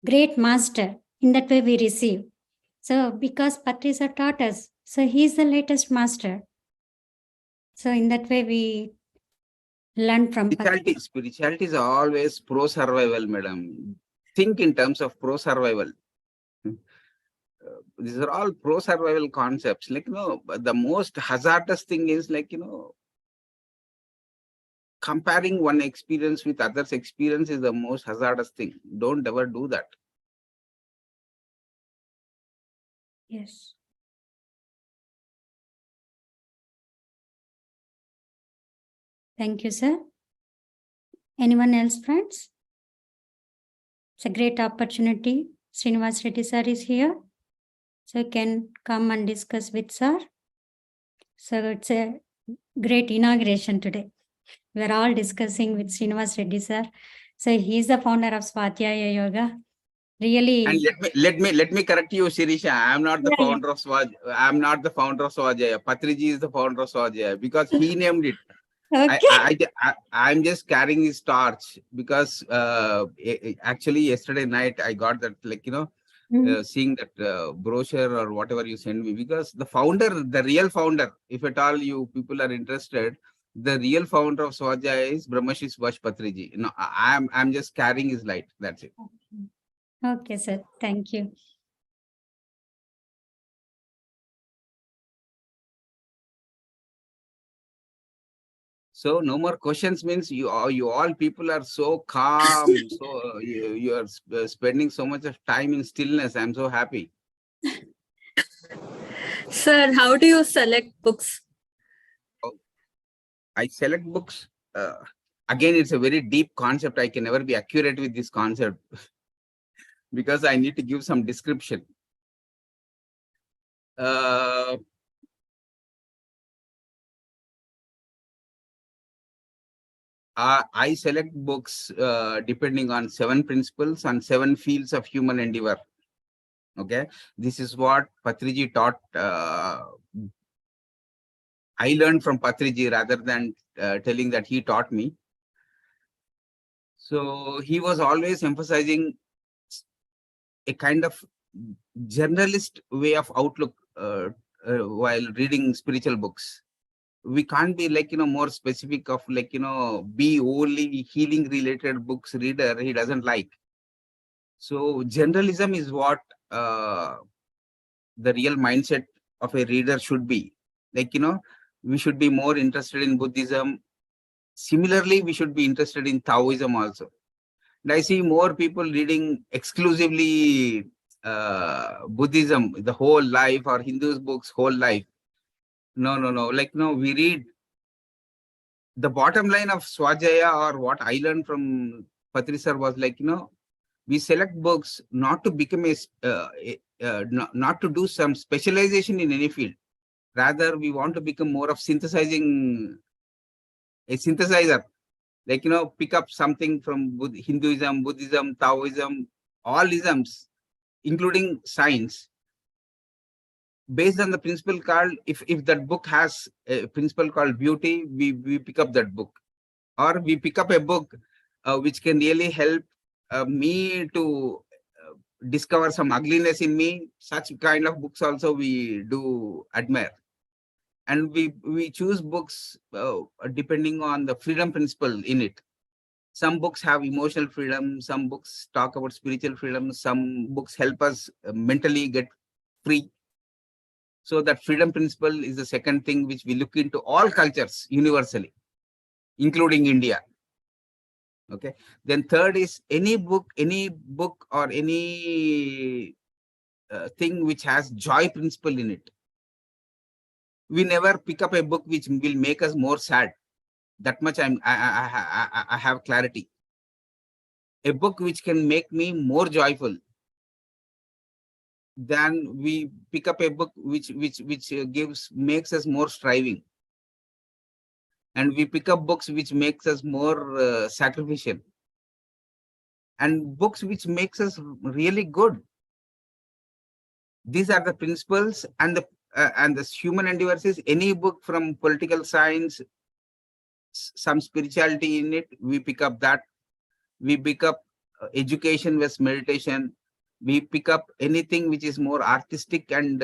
great master. In that way we receive. So because Patri sir taught us, so he is the latest master. So in that way we learn from Patri. Spirituality is always pro-survival, madam. Think in terms of pro-survival. These are all pro-survival concepts. Like, the most hazardous thing is like, comparing one experience with others' experience is the most hazardous thing. Don't ever do that. Yes. Thank you, sir. Anyone else, friends? It's a great opportunity. Srinivas Reddy sir is here. So you can come and discuss with sir. So it's a great inauguration today. We are all discussing with Srinivas Reddy sir. So he is the founder of Swadhyaya Yoga. Really. And let me correct you, Shirisha. I am not the founder of I am not the founder of Swadhyaya. Patriji is the founder of Swadhyaya because he named it. Okay. I'm just carrying his torch because actually yesterday night I got that, like, seeing that brochure or whatever you send me, because the founder, the real founder, if at all you people are interested, the real founder of Swadhyaya is Brahmashri Subhash Patriji. No, I'm just carrying his light. That's it. Okay, sir. Thank you. So no more questions means you all people are so calm. So you are spending so much of time in stillness. I'm so happy. Sir, how do you select books? I select books. Again, it's a very deep concept. I can never be accurate with this concept because I need to give some description. I select books depending on 7 principles and 7 fields of human endeavor. Okay, this is what Patriji taught. I learned from Patriji rather than telling that he taught me. So he was always emphasizing a kind of generalist way of outlook while reading spiritual books. We can't be like, more specific of like, be only healing related books reader. He doesn't like. So generalism is what the real mindset of a reader should be. Like, we should be more interested in Buddhism. Similarly, we should be interested in Taoism also. And I see more people reading exclusively Buddhism, the whole life, or Hindu's books, whole life. No. Like, we read the bottom line of Swadhyaya, or what I learned from Patri sir was like, we select books not to become not to do some specialization in any field. Rather, we want to become more of synthesizing, a synthesizer. Like, pick up something from Hinduism, Buddhism, Taoism, all isms, including science. based on the principle called, if that book has a principle called beauty, we pick up that book. Or we pick up a book which can really help me to discover some ugliness in me. Such kind of books also we do admire. And we choose books depending on the freedom principle in it. Some books have emotional freedom, some books talk about spiritual freedom, some books help us mentally get free. So that freedom principle is the second thing which we look into all cultures universally, including India. Okay. Then third is any book or any thing which has joy principle in it. We never pick up a book which will make us more sad. That much I have clarity. A book which can make me more joyful, then we pick up a book which makes us more striving. And we pick up books which makes us more sacrificial. And books which makes us really good. These are the principles. And the human endeavors is any book from political science, some spirituality in it, we pick up that. We pick up education with meditation. We pick up anything which is more artistic and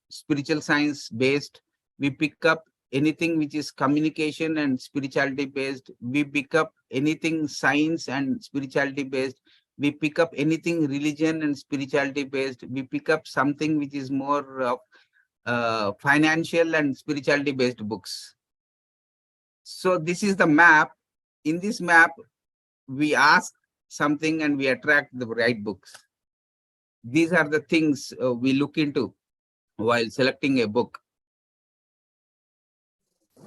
spiritual science based. We pick up anything which is communication and spirituality based. We pick up anything science and spirituality based. We pick up anything religion and spirituality based. We pick up something which is more financial and spirituality based books. So this is the map. In this map, we ask something and we attract the right books. These are the things we look into while selecting a book.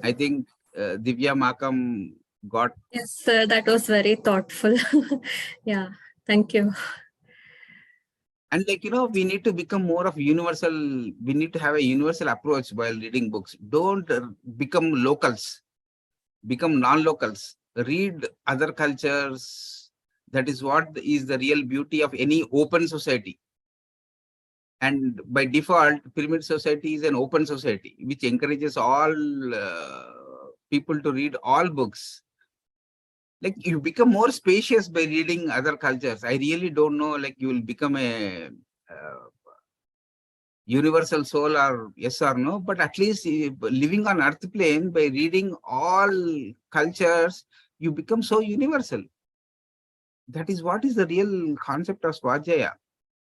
I think Divya Makam got. Yes, sir, that was very thoughtful. Yeah, thank you. And we need to become more of universal. We need to have a universal approach while reading books. Don't become locals, become non-locals. Read other cultures. That is what is the real beauty of any open society. And by default, pyramid society is an open society, which encourages all people to read all books. Like you become more spacious by reading other cultures. I really don't know, like you will become a universal soul or yes or no, but at least living on earth plane by reading all cultures, you become so universal. That is what is the real concept of Swajaya.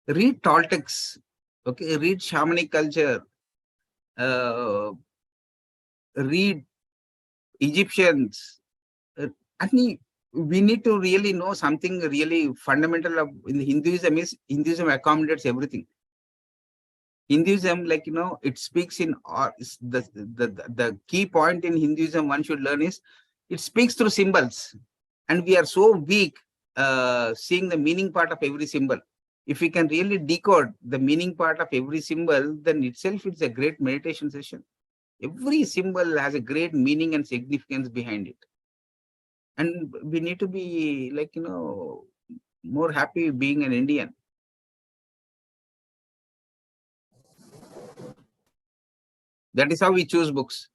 Read Toltecs, okay, read shamanic culture, read Egyptians. Actually, we need to really know something really fundamental of in Hinduism is Hinduism accommodates everything. Hinduism, it speaks in the key point in Hinduism one should learn is it speaks through symbols, and we are so weak seeing the meaning part of every symbol. If we can really decode the meaning part of every symbol, then itself it's a great meditation session. Every symbol has a great meaning and significance behind it. And we need to be more happy being an Indian. That is how we choose books.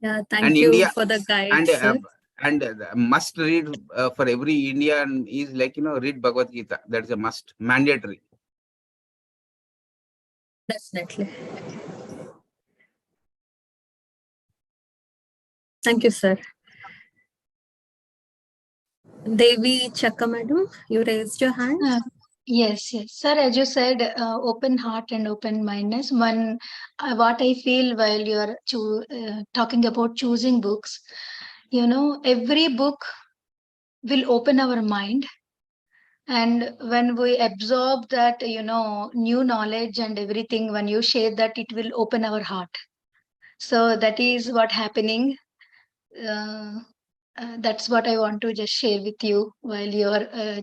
Yeah, thank you India, for the guide, sir. And must read for every Indian is read Bhagavad Gita. That is a must, mandatory. Definitely. Thank you, sir. Devi Chakka, madam, you raised your hand. Yes, sir. As you said, open heart and open mindedness. What I feel while you are talking about choosing books, every book will open our mind, and when we absorb that, new knowledge and everything, when you share that, it will open our heart. So that is what happening. That's what I want to just share with you while you're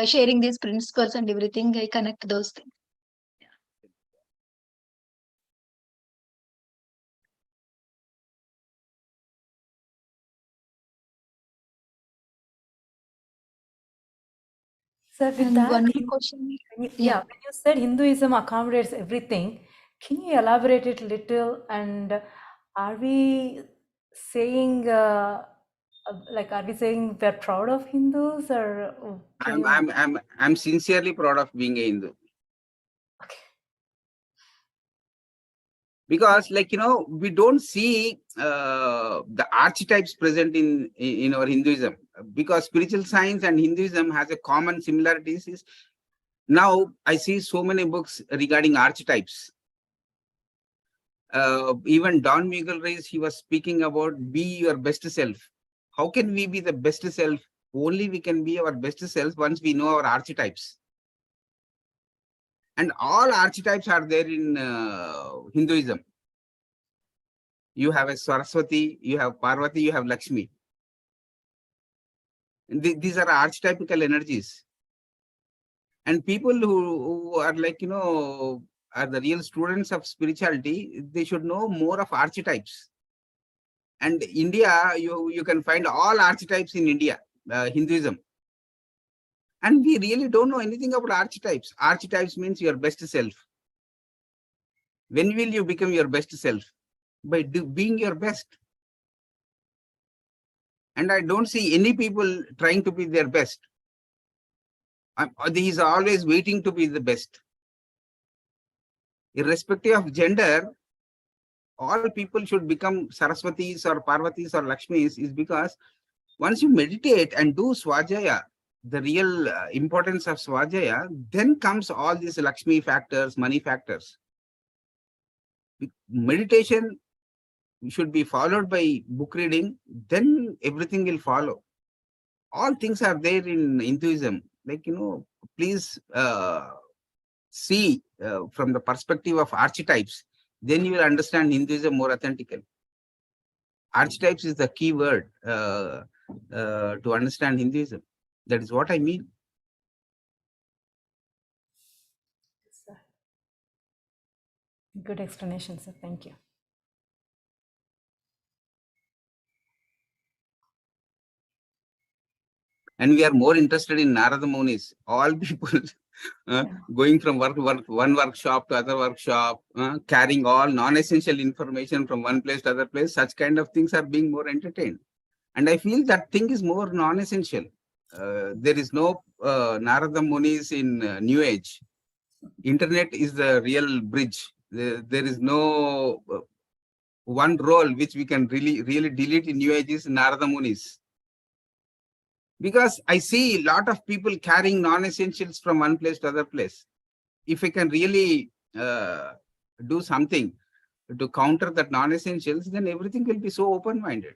sharing these principles and everything. I connect those things. So with And that, one more question. when Yeah. when you said Hinduism accommodates everything, can you elaborate it a little? And are we saying are we saying we're proud of Hindus, or can you? I'm sincerely proud of being a Hindu. Okay. Because, like, we don't see the archetypes present in our Hinduism, because spiritual science and Hinduism has a common similarities. Is now I see so many books regarding archetypes. Even Don Miguel Reyes, he was speaking about be your best self. How can we be the best self? Only we can be our best self once we know our archetypes. And all archetypes are there in Hinduism. You have a Saraswati, you have Parvati, you have Lakshmi. These are archetypical energies. And people who are like, are the real students of spirituality, they should know more of archetypes. And India, you can find all archetypes in India, Hinduism. And we really don't know anything about archetypes. Archetypes means your best self. When will you become your best self? By being your best. And I don't see any people trying to be their best. He is always waiting to be the best. Irrespective of gender, all people should become Saraswatis or Parvatis or Lakshmis, is because once you meditate and do Swajaya, the real importance of Swajaya, then comes all these Lakshmi factors, money factors. Meditation should be followed by book reading, then everything will follow. All things are there in Hinduism. Like, please see from the perspective of archetypes, then you will understand Hinduism more authentically. Archetypes is the key word to understand Hinduism. That is what I mean. Good explanation, sir. Thank you. And we are more interested in Narada Munis. All people going from one workshop to other workshop, carrying all non-essential information from one place to other place. Such kind of things are being more entertained. And I feel that thing is more non-essential. There is no Narada Munis in New Age. Internet is the real bridge. There is no one role which we can really delete in New Age is Narada Munis. Because I see a lot of people carrying non-essentials from one place to other place. If I can really do something to counter that non-essentials, then everything will be so open-minded.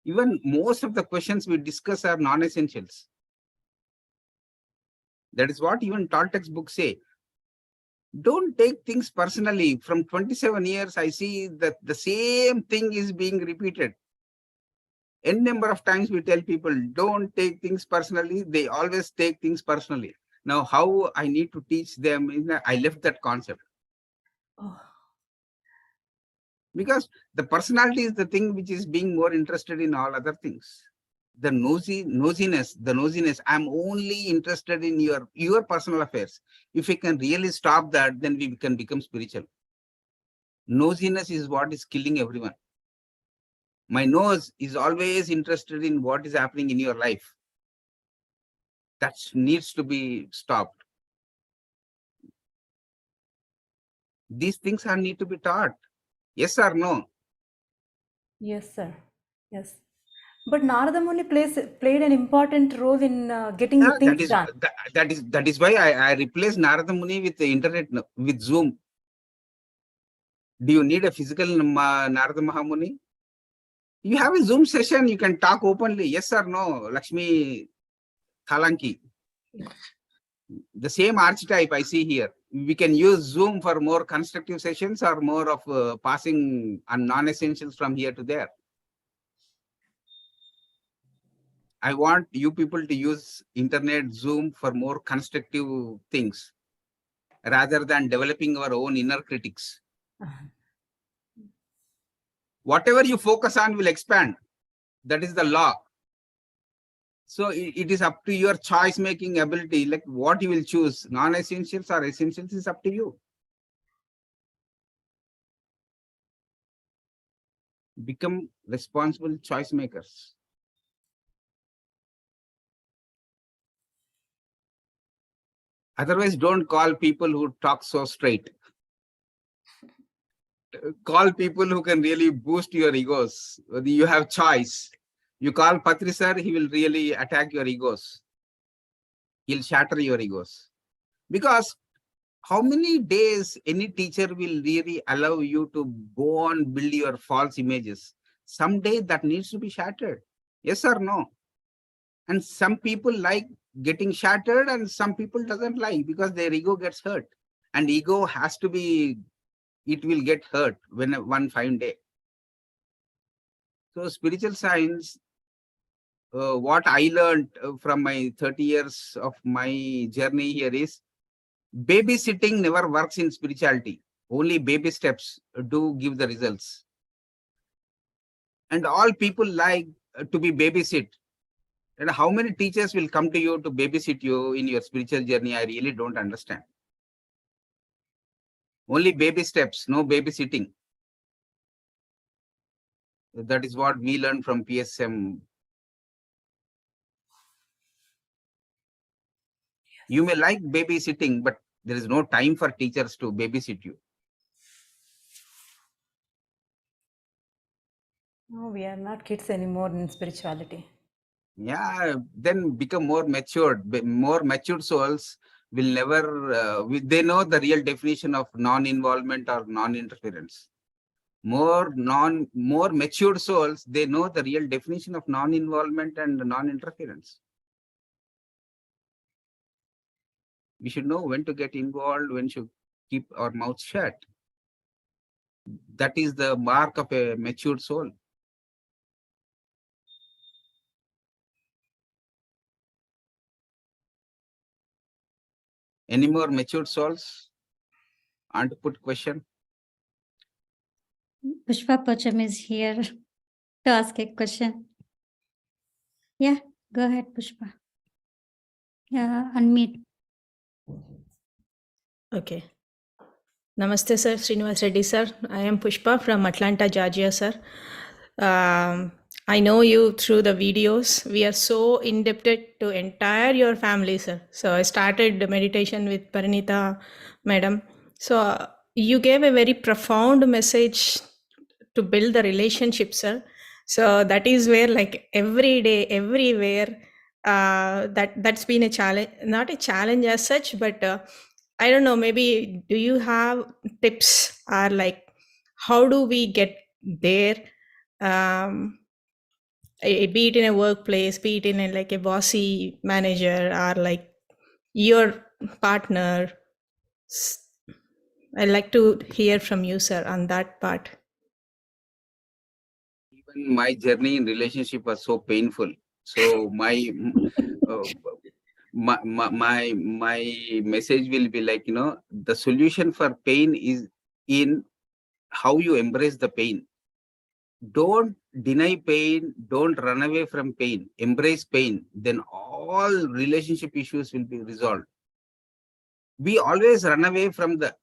Even most of the questions we discuss are non-essentials. That is what even Toltec's books say. Don't take things personally. From 27 years, I see that the same thing is being repeated. N number of times we tell people, don't take things personally. They always take things personally. Now, how I need to teach them, I left that concept. Oh. Because the personality is the thing which is being more interested in all other things. The nosiness, I'm only interested in your personal affairs. If we can really stop that, then we can become spiritual. Nosiness is what is killing everyone. My nose is always interested in what is happening in your life. That needs to be stopped. These things need to be taught. Yes or no? Yes, sir. Yes. But Narada Muni played an important role in getting the things done. That is why I replaced Narada Muni with the internet, with Zoom. Do you need a physical Narada Mahamuni? You have a Zoom session, you can talk openly. Yes or no, Lakshmi Thalanki. The same archetype I see here. We can use Zoom for more constructive sessions or more of passing on non-essentials from here to there. I want you people to use internet, Zoom for more constructive things rather than developing our own inner critics. Whatever you focus on will expand. That is the law. So it is up to your choice making ability, like what you will choose, non-essentials or essentials is up to you. Become responsible choice makers. Otherwise, don't call people who talk so straight. Call people who can really boost your egos. You have choice. You call Patri sir, he will really attack your egos. He'll shatter your egos. Because how many days any teacher will really allow you to go on build your false images? Someday that needs to be shattered. Yes or no? And some people like getting shattered and some people doesn't like because their ego gets hurt. And ego has to be, it will get hurt when one fine day. So spiritual science, what I learned from my 30 years of my journey here is babysitting never works in spirituality. Only baby steps do give the results. And all people like to be babysit. And how many teachers will come to you to babysit you in your spiritual journey? I really don't understand. Only baby steps, no babysitting. That is what we learned from PSSM. You may like babysitting, but there is no time for teachers to babysit you. No, we are not kids anymore in spirituality. Yeah, then become more matured. More matured souls will never, they know the real definition of non-involvement or non-interference. More matured souls, they know the real definition of non-involvement and non-interference. We should know when to get involved, when to keep our mouth shut. That is the mark of a matured soul. Any more matured souls? Want to put question? Pushpa Pacham is here to ask a question. Yeah, go ahead, Pushpa. Yeah, unmute. Okay. Namaste, sir. Srinivas Reddy, sir. I am Pushpa from Atlanta, Georgia, sir. I know you through the videos. We are so indebted to entire your family, sir. So I started the meditation with Parinita, madam. So you gave a very profound message to build the relationship, sir. So that is where, like, every day, everywhere, that's been a challenge, not a challenge as such, but I don't know, maybe do you have tips or like how do we get there? Be it in a workplace, be it in a, like a bossy manager or like your partner. I'd like to hear from you, sir, on that part. Even my journey in relationship was so painful. So my message will be like, the solution for pain is in how you embrace the pain. Don't deny pain, don't run away from pain, embrace pain, then all relationship issues will be resolved. We always run away from the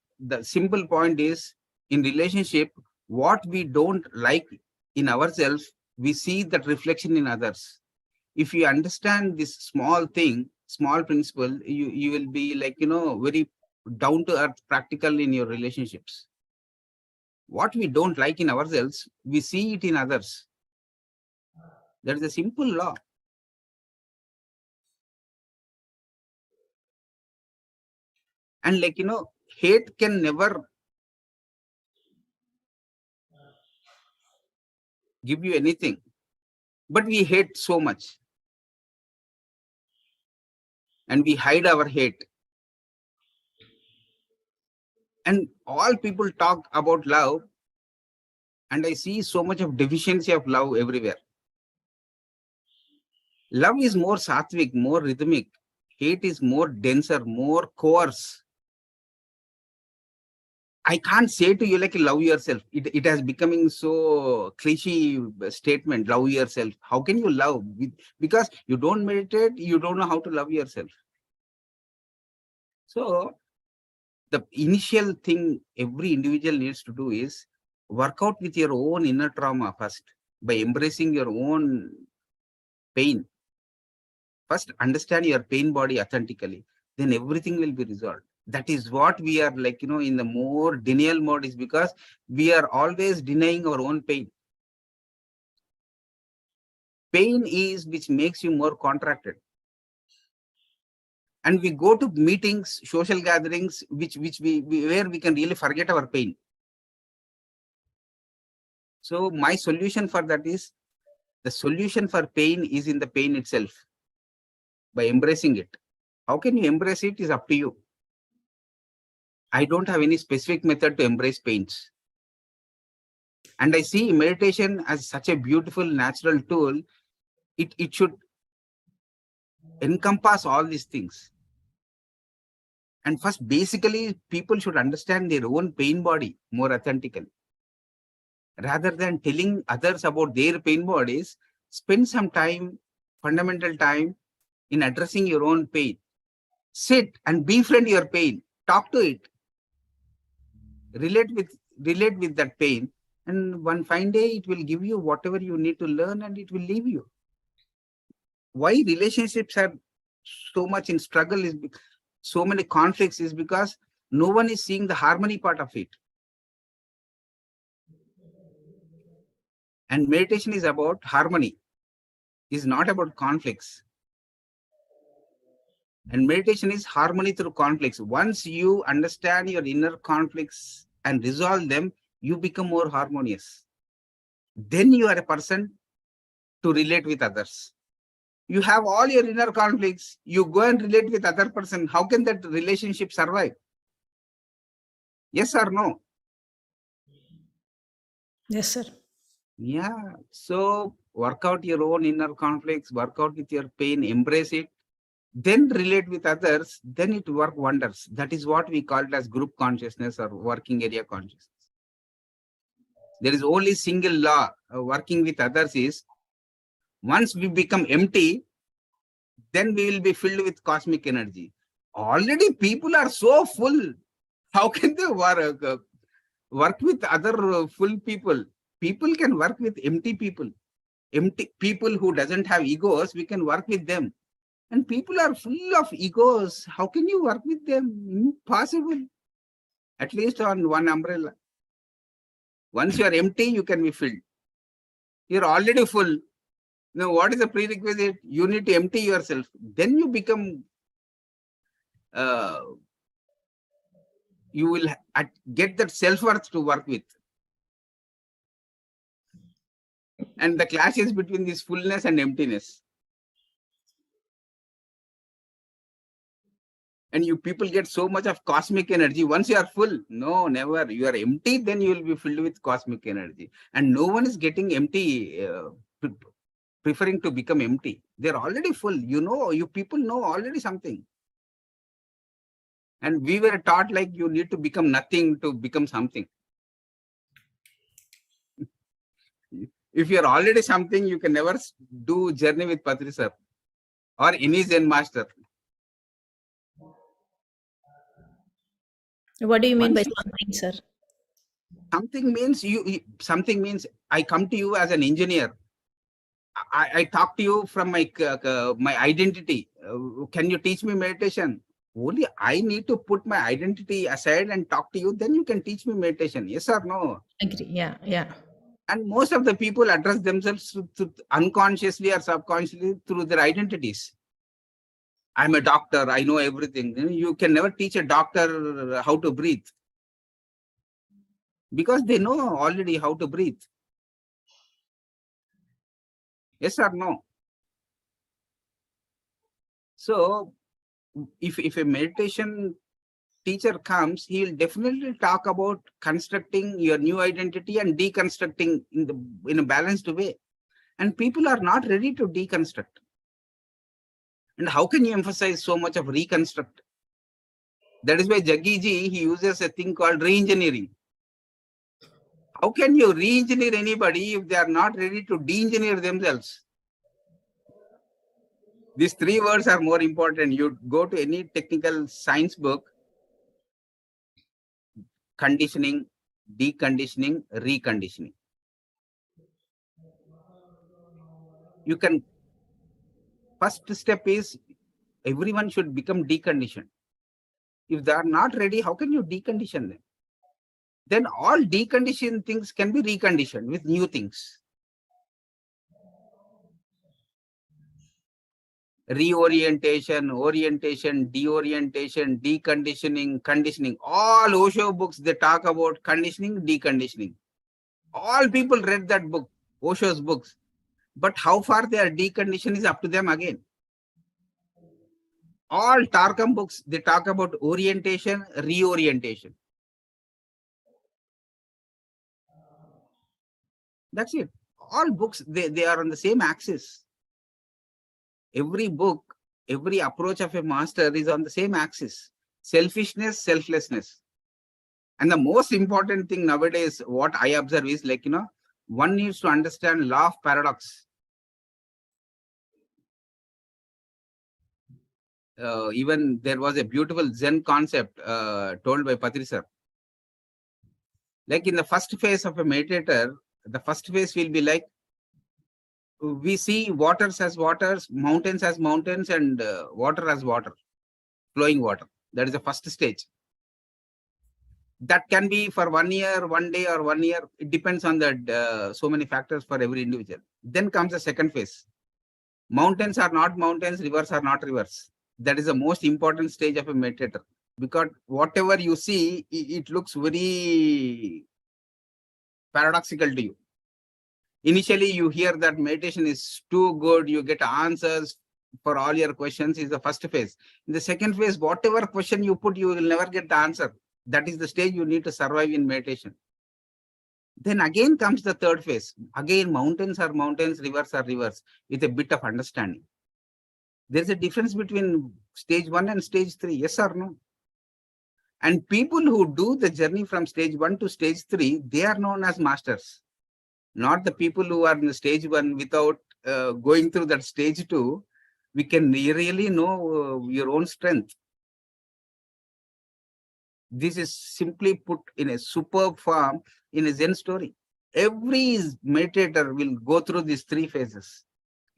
simple point is, in relationship, what we don't like in ourselves, we see that reflection in others. If you understand this small thing, small principle, you will be like, very down to earth, practical in your relationships. What we don't like in ourselves, we see it in others. That is a simple law. And like, hate can never give you anything, but we hate so much. And we hide our hate. And all people talk about love, and I see so much of deficiency of love everywhere. Love is more sattvic, more rhythmic. Hate is more denser, more coarse. I can't say to you like love yourself. It has becoming so cliche statement, love yourself. How can you love? Because you don't meditate, you don't know how to love yourself. So the initial thing every individual needs to do is work out with your own inner trauma first by embracing your own pain. First, understand your pain body authentically, then everything will be resolved. That is what we are like, in the more denial mode, is because we are always denying our own pain. Pain is which makes you more contracted. And we go to meetings, social gatherings, which where we can really forget our pain. So my solution for that is, the solution for pain is in the pain itself, by embracing it. How can you embrace it is up to you. I don't have any specific method to embrace pains. And I see meditation as such a beautiful natural tool. It should encompass all these things. And first, basically, people should understand their own pain body more authentically. Rather than telling others about their pain bodies, spend some time, fundamental time, in addressing your own pain. Sit and befriend your pain. Talk to it. Relate with that pain. And one fine day, it will give you whatever you need to learn, and it will leave you. Why relationships are so much in struggle, is so many conflicts, is because no one is seeing the harmony part of it. And meditation is about harmony, is not about conflicts. And meditation is harmony through conflicts. Once you understand your inner conflicts and resolve them, you become more harmonious. Then you are a person to relate with others. You have all your inner conflicts, you go and relate with other person. How can that relationship survive? Yes or no? Yes, sir. Yeah. So work out your own inner conflicts, work out with your pain, embrace it, then relate with others, then it work wonders. That is what we call it as group consciousness or working area consciousness. There is only single law working with others is, once we become empty, then we will be filled with cosmic energy. Already people are so full. How can they work with other full people? People can work with empty people. Empty people who doesn't have egos, we can work with them. And people are full of egos. How can you work with them? Impossible. At least on one umbrella. Once you are empty, you can be filled. You're already full. Now, what is the prerequisite? You need to empty yourself. Then you become, you will get that self-worth to work with. And the clash is between this fullness and emptiness. And you people get so much of cosmic energy. Once you are full, no, never. You are empty, then you will be filled with cosmic energy. And no one is getting empty, preferring to become empty. They're already full. You people know already something. And we were taught like you need to become nothing to become something. If you're already something, you can never do journey with Patri sir or any Zen master. What do you mean by something, sir? Something means something means I come to you as an engineer. I talk to you from my identity. Can you teach me meditation? Only I need to put my identity aside and talk to you. Then you can teach me meditation. Yes or no? Agree. Yeah. Yeah. And most of the people address themselves unconsciously or subconsciously through their identities. I'm a doctor. I know everything. You can never teach a doctor how to breathe, because they know already how to breathe. Yes or no? So if a meditation teacher comes, he will definitely talk about constructing your new identity and deconstructing in a balanced way. And people are not ready to deconstruct. And how can you emphasize so much of reconstruct? That is why Jaggi-ji, he uses a thing called re-engineering. How can you re-engineer anybody if they are not ready to de-engineer themselves? These three words are more important. You go to any technical science book, conditioning, deconditioning, reconditioning. You can, first step is everyone should become deconditioned. If they are not ready, how can you decondition them? Then all deconditioned things can be reconditioned with new things. Reorientation, orientation, deorientation, deconditioning, conditioning. All Osho books, they talk about conditioning, deconditioning. All people read that book, Osho's books. But how far they are deconditioned is up to them again. All Tarkam books, they talk about orientation, reorientation. That's it. All books, they are on the same axis. Every book, every approach of a master is on the same axis. Selfishness, selflessness. And the most important thing nowadays, what I observe is like, one needs to understand law of paradox. Even there was a beautiful Zen concept told by Patri sir. Like in the first phase of a meditator, the first phase will be like, we see waters as waters, mountains as mountains, and water as water, flowing water. That is the first stage. That can be for 1 year, 1 day, or 1 year. It depends on the so many factors for every individual. Then comes the second phase. Mountains are not mountains, rivers are not rivers. That is the most important stage of a meditator. Because whatever you see, it looks very paradoxical to you. Initially, you hear that meditation is too good, you get answers for all your questions is the first phase. In the second phase, whatever question you put, you will never get the answer. That is the stage you need to survive in meditation. Then again comes the third phase. Again, mountains are mountains, rivers are rivers, with a bit of understanding. There's a difference between stage 1 and stage 3, yes or no? And people who do the journey from stage 1 to stage 3, they are known as masters. Not the people who are in the stage 1 without going through that stage 2. We can really know your own strength. This is simply put in a superb form in a Zen story. Every meditator will go through these three phases.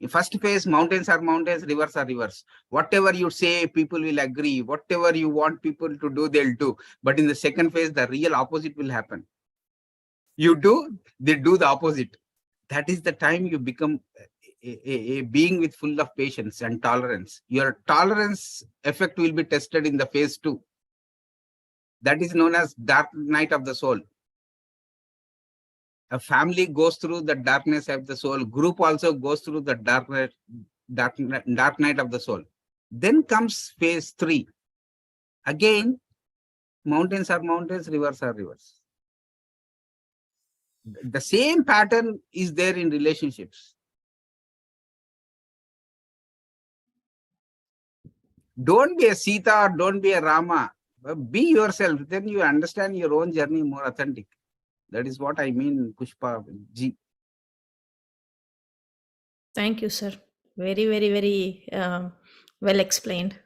In first phase, mountains are mountains, rivers are rivers. Whatever you say, people will agree. Whatever you want people to do, they'll do. But in the second phase, the real opposite will happen. You do, they do the opposite. That is the time you become a being with full of patience and tolerance. Your tolerance effect will be tested in the phase 2. That is known as dark night of the soul. A family goes through the darkness of the soul. Group also goes through the dark night of the soul. Then comes phase 3. Again, mountains are mountains, rivers are rivers. The same pattern is there in relationships. Don't be a Sita or don't be a Rama. Be yourself. Then you understand your own journey more authentic. That is what I mean, Pushpa ji. Thank you, sir. Very, very, very well explained.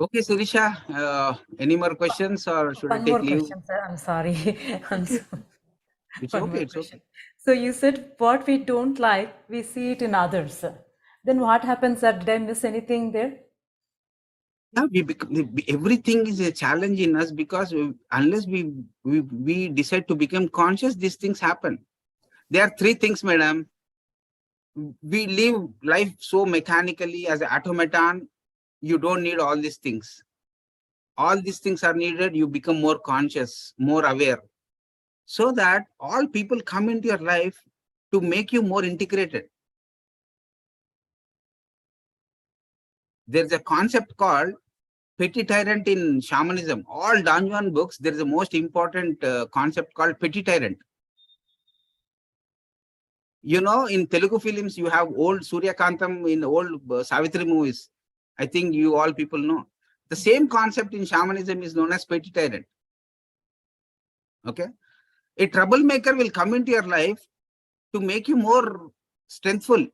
Okay, Sirisha, any more questions or should I One take more leave? question, sir. I'm sorry. I'm sorry. It's One okay, more it's question. okay. So you said what we don't like, we see it in others. Then what happens, sir? Did I miss anything there? Yeah, everything is a challenge in us because unless we decide to become conscious, these things happen. There are three things, madam. We live life so mechanically as an automaton. You don't need all these things. All these things are needed. You become more conscious, more aware, so that all people come into your life to make you more integrated. There's a concept called petty tyrant in shamanism. All Don Juan books, there is a most important concept called petty tyrant. You know, in Telugu films, you have old Surya Kantam in old Savitri movies. I think you all people know. The same concept in shamanism is known as petty tyrant. Okay. A troublemaker will come into your life to make you more strengthful.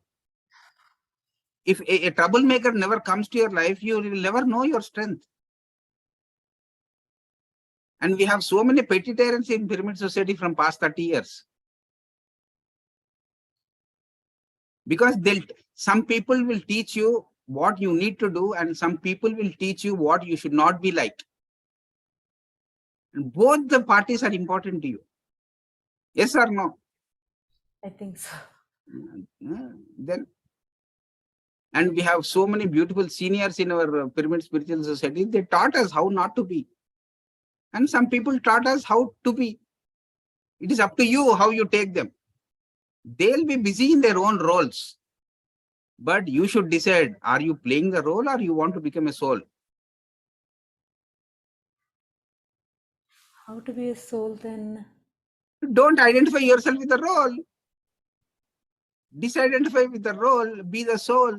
If a troublemaker never comes to your life, you will never know your strength. And we have so many petty tyrants in pyramid society from past 30 years. Because some people will teach you what you need to do, and some people will teach you what you should not be like. And both the parties are important to you. Yes or no? I think so. Then, and we have so many beautiful seniors in our pyramid spiritual society. They taught us how not to be. And some people taught us how to be. It is up to you how you take them. They'll be busy in their own roles. But you should decide, are you playing the role or you want to become a soul? How to be a soul then? Don't identify yourself with the role. Disidentify with the role, be the soul.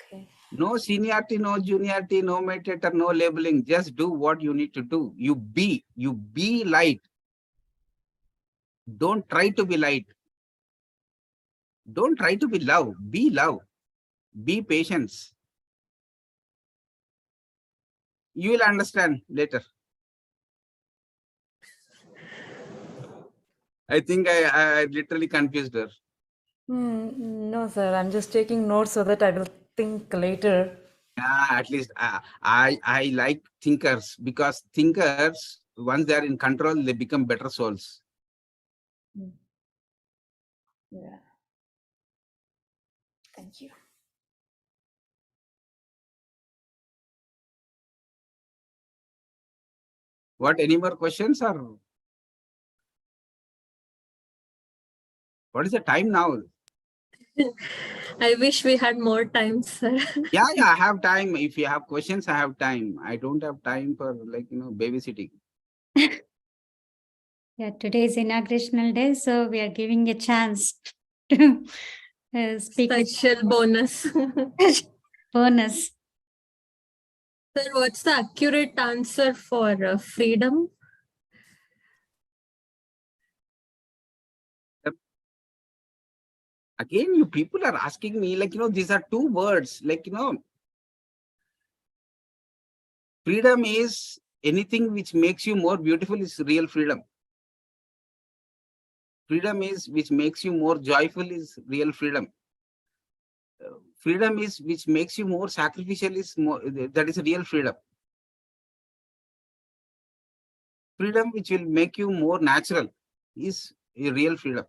Okay. No seniority, no juniority, no meditator, no labeling. Just do what you need to do. You be light. Don't try to be light. Don't try to be love. Be love. Be patience. You will understand later. I think I literally confused her. No, sir. I'm just taking notes so that I will think later. Yeah, at least I like thinkers, because thinkers, once they are in control, they become better souls. Yeah. Thank you. What, any more questions, or what is the time now? I wish we had more time, sir. Yeah, I have time. If you have questions, I have time. I don't have time for babysitting. Yeah, today is inaugurational day, so we are giving a chance to speak with Special bonus. bonus. Sir, what's the accurate answer for freedom? Again, you people are asking me, these are two words. Freedom is anything which makes you more beautiful is real freedom. Freedom is which makes you more joyful is real freedom. Freedom is which makes you more sacrificial is that is real freedom. Freedom which will make you more natural is a real freedom.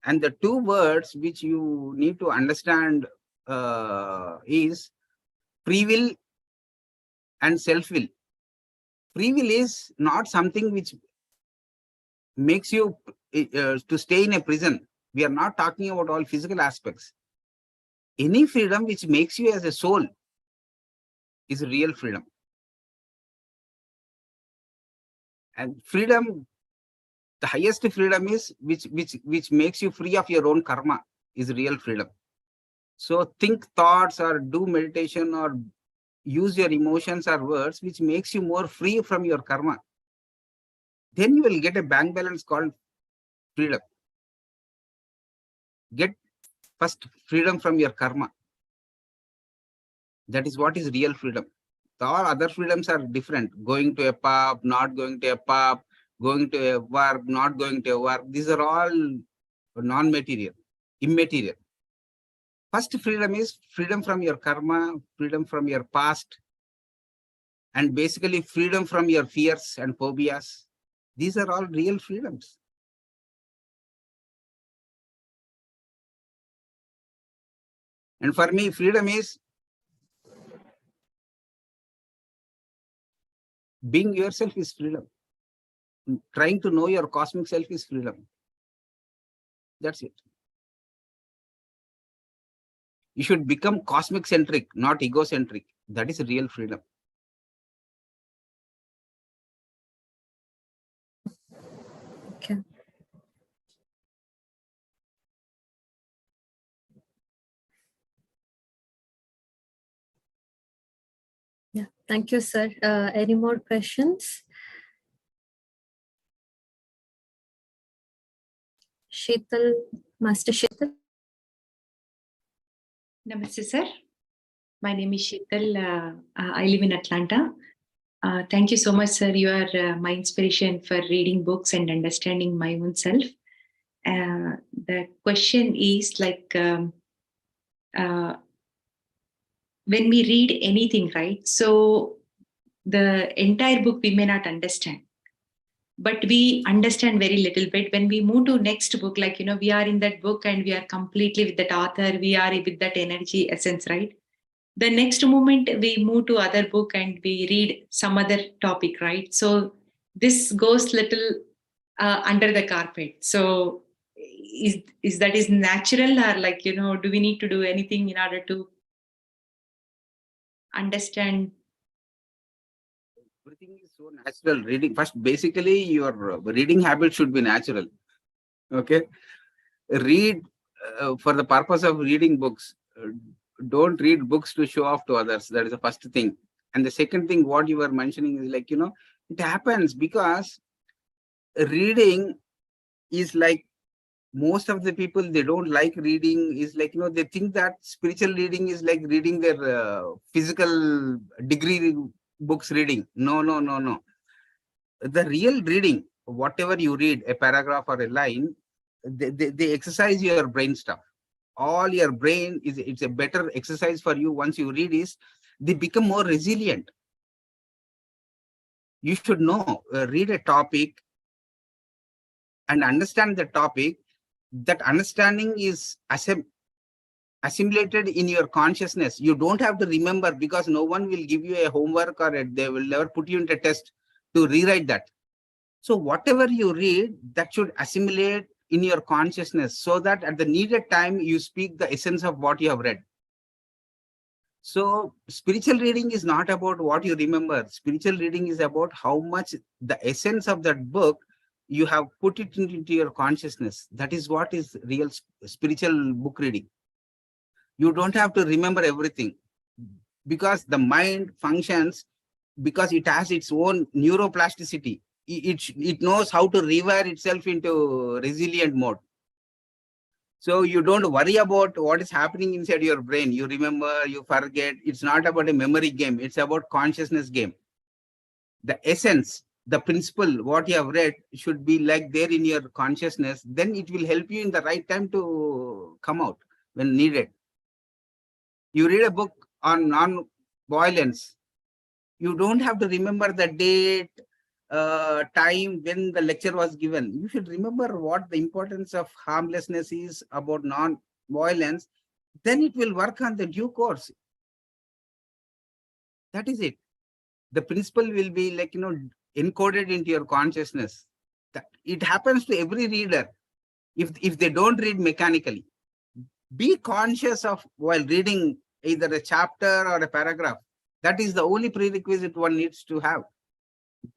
And the two words which you need to understand is free will and self-will. Free will is not something which makes you to stay in a prison. We are not talking about all physical aspects. Any freedom which makes you as a soul is real freedom. And freedom, the highest freedom is which makes you free of your own karma is real freedom. So think thoughts or do meditation or use your emotions or words which makes you more free from your karma. Then you will get a bank balance called freedom. Get first freedom from your karma. That is what is real freedom. All other freedoms are different. Going to a pub, not going to a pub, going to a work, not going to a work. These are all non-material, immaterial. First freedom is freedom from your karma, freedom from your past, and basically freedom from your fears and phobias. These are all real freedoms. And for me, freedom is being yourself is freedom. Trying to know your cosmic self is freedom. That's it. You should become cosmic centric, not egocentric. That is real freedom. Thank you, sir. Any more questions? Sheetal, Master Sheetal. Namaste, sir. My name is Sheetal. I live in Atlanta. Thank you so much, sir. You are my inspiration for reading books and understanding my own self. The question is like, when we read anything, right? So the entire book we may not understand, but we understand very little bit. When we move to next book, like, you know, we are in that book and we are completely with that author, we are with that energy essence, right? The next moment we move to other book and we read some other topic, right? So this goes little under the carpet. So is that is natural, or like, you know, do we need to do anything in order to understand? Everything is so natural. Reading first, basically, your reading habit should be natural. Okay, read for the purpose of reading books. Don't read books to show off to others. That is the first thing. And the second thing, what you were mentioning is like, you know, it happens because reading is like, most of the people, they don't like reading, is like, you know, they think that spiritual reading is like reading their physical degree books reading. No. The real reading, whatever you read, a paragraph or a line, they exercise your brain stuff. All your brain is, it's a better exercise for you. Once you read is, they become more resilient. You should know, read a topic and understand the topic. That understanding is assimilated in your consciousness. You don't have to remember, because no one will give you a homework, or they will never put you into a test to rewrite that. So whatever you read, that should assimilate in your consciousness, so that at the needed time you speak the essence of what you have read. So spiritual reading is not about what you remember. Spiritual reading is about how much the essence of that book you have put it into your consciousness. That is what is real spiritual book reading. You don't have to remember everything, because the mind functions, because it has its own neuroplasticity. It knows how to rewire itself into resilient mode. So you don't worry about what is happening inside your brain. You remember, you forget. It's not about a memory game. It's about consciousness game. The essence, the principle, what you have read should be like there in your consciousness. Then it will help you in the right time to come out when needed. You read a book on non-violence. You don't have to remember the date, time when the lecture was given. You should remember what the importance of harmlessness is about non-violence. Then it will work on the due course. That is it. The principle will be like, you know, encoded into your consciousness. It happens to every reader. If they don't read mechanically, be conscious of while reading either a chapter or a paragraph. That is the only prerequisite one needs to have.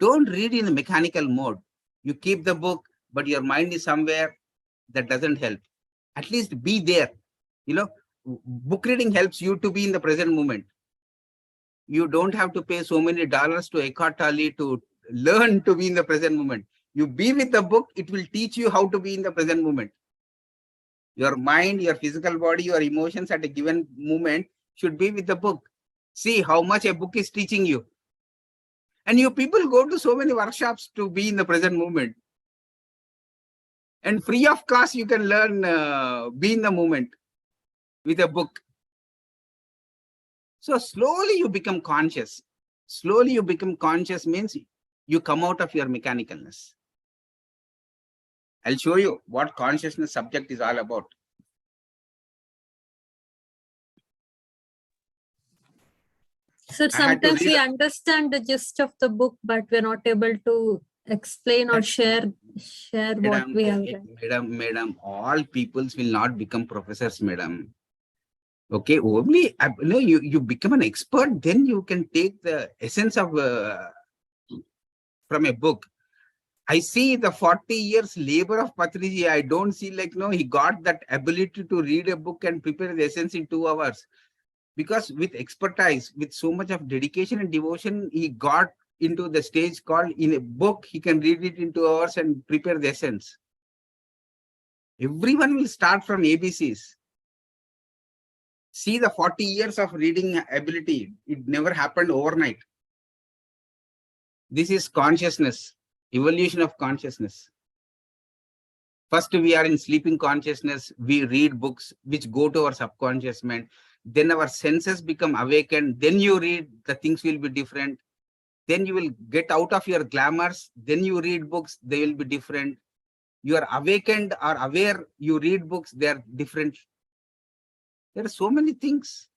Don't read in a mechanical mode. You keep the book, but your mind is somewhere. That doesn't help. At least be there. You know, book reading helps you to be in the present moment. You don't have to pay so many dollars to Eckhart Tolle to learn to be in the present moment. You be with the book, it will teach you how to be in the present moment. Your mind, your physical body, your emotions at a given moment should be with the book. See how much a book is teaching you. And you people go to so many workshops to be in the present moment. And free of cost, you can learn, be in the moment with a book. So slowly you become conscious. Slowly you become conscious means you come out of your mechanicalness. I'll show you what consciousness subject is all about. So sometimes we understand the gist of the book, but we're not able to explain or share what we have read. Madam, all peoples will not become professors, madam. Okay, only no, you become an expert, then you can take the essence of from a book. I see the 40 years labor of Patriji. I don't see like, no, he got that ability to read a book and prepare the essence in 2 hours. Because with expertise, with so much of dedication and devotion, he got into the stage called in a book, he can read it in 2 hours and prepare the essence. Everyone will start from ABCs. See the 40 years of reading ability. It never happened overnight. This is consciousness, evolution of consciousness. First, we are in sleeping consciousness. We read books which go to our subconscious mind. Then our senses become awakened. Then you read, the things will be different. Then you will get out of your glamours. Then you read books, they will be different. You are awakened or aware, you read books, they are different. There are so many things.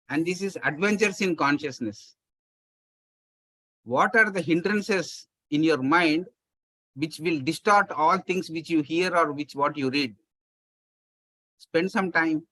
And this is adventures in consciousness. What are the hindrances in your mind which will distort all things which you hear or what you read? Spend some time.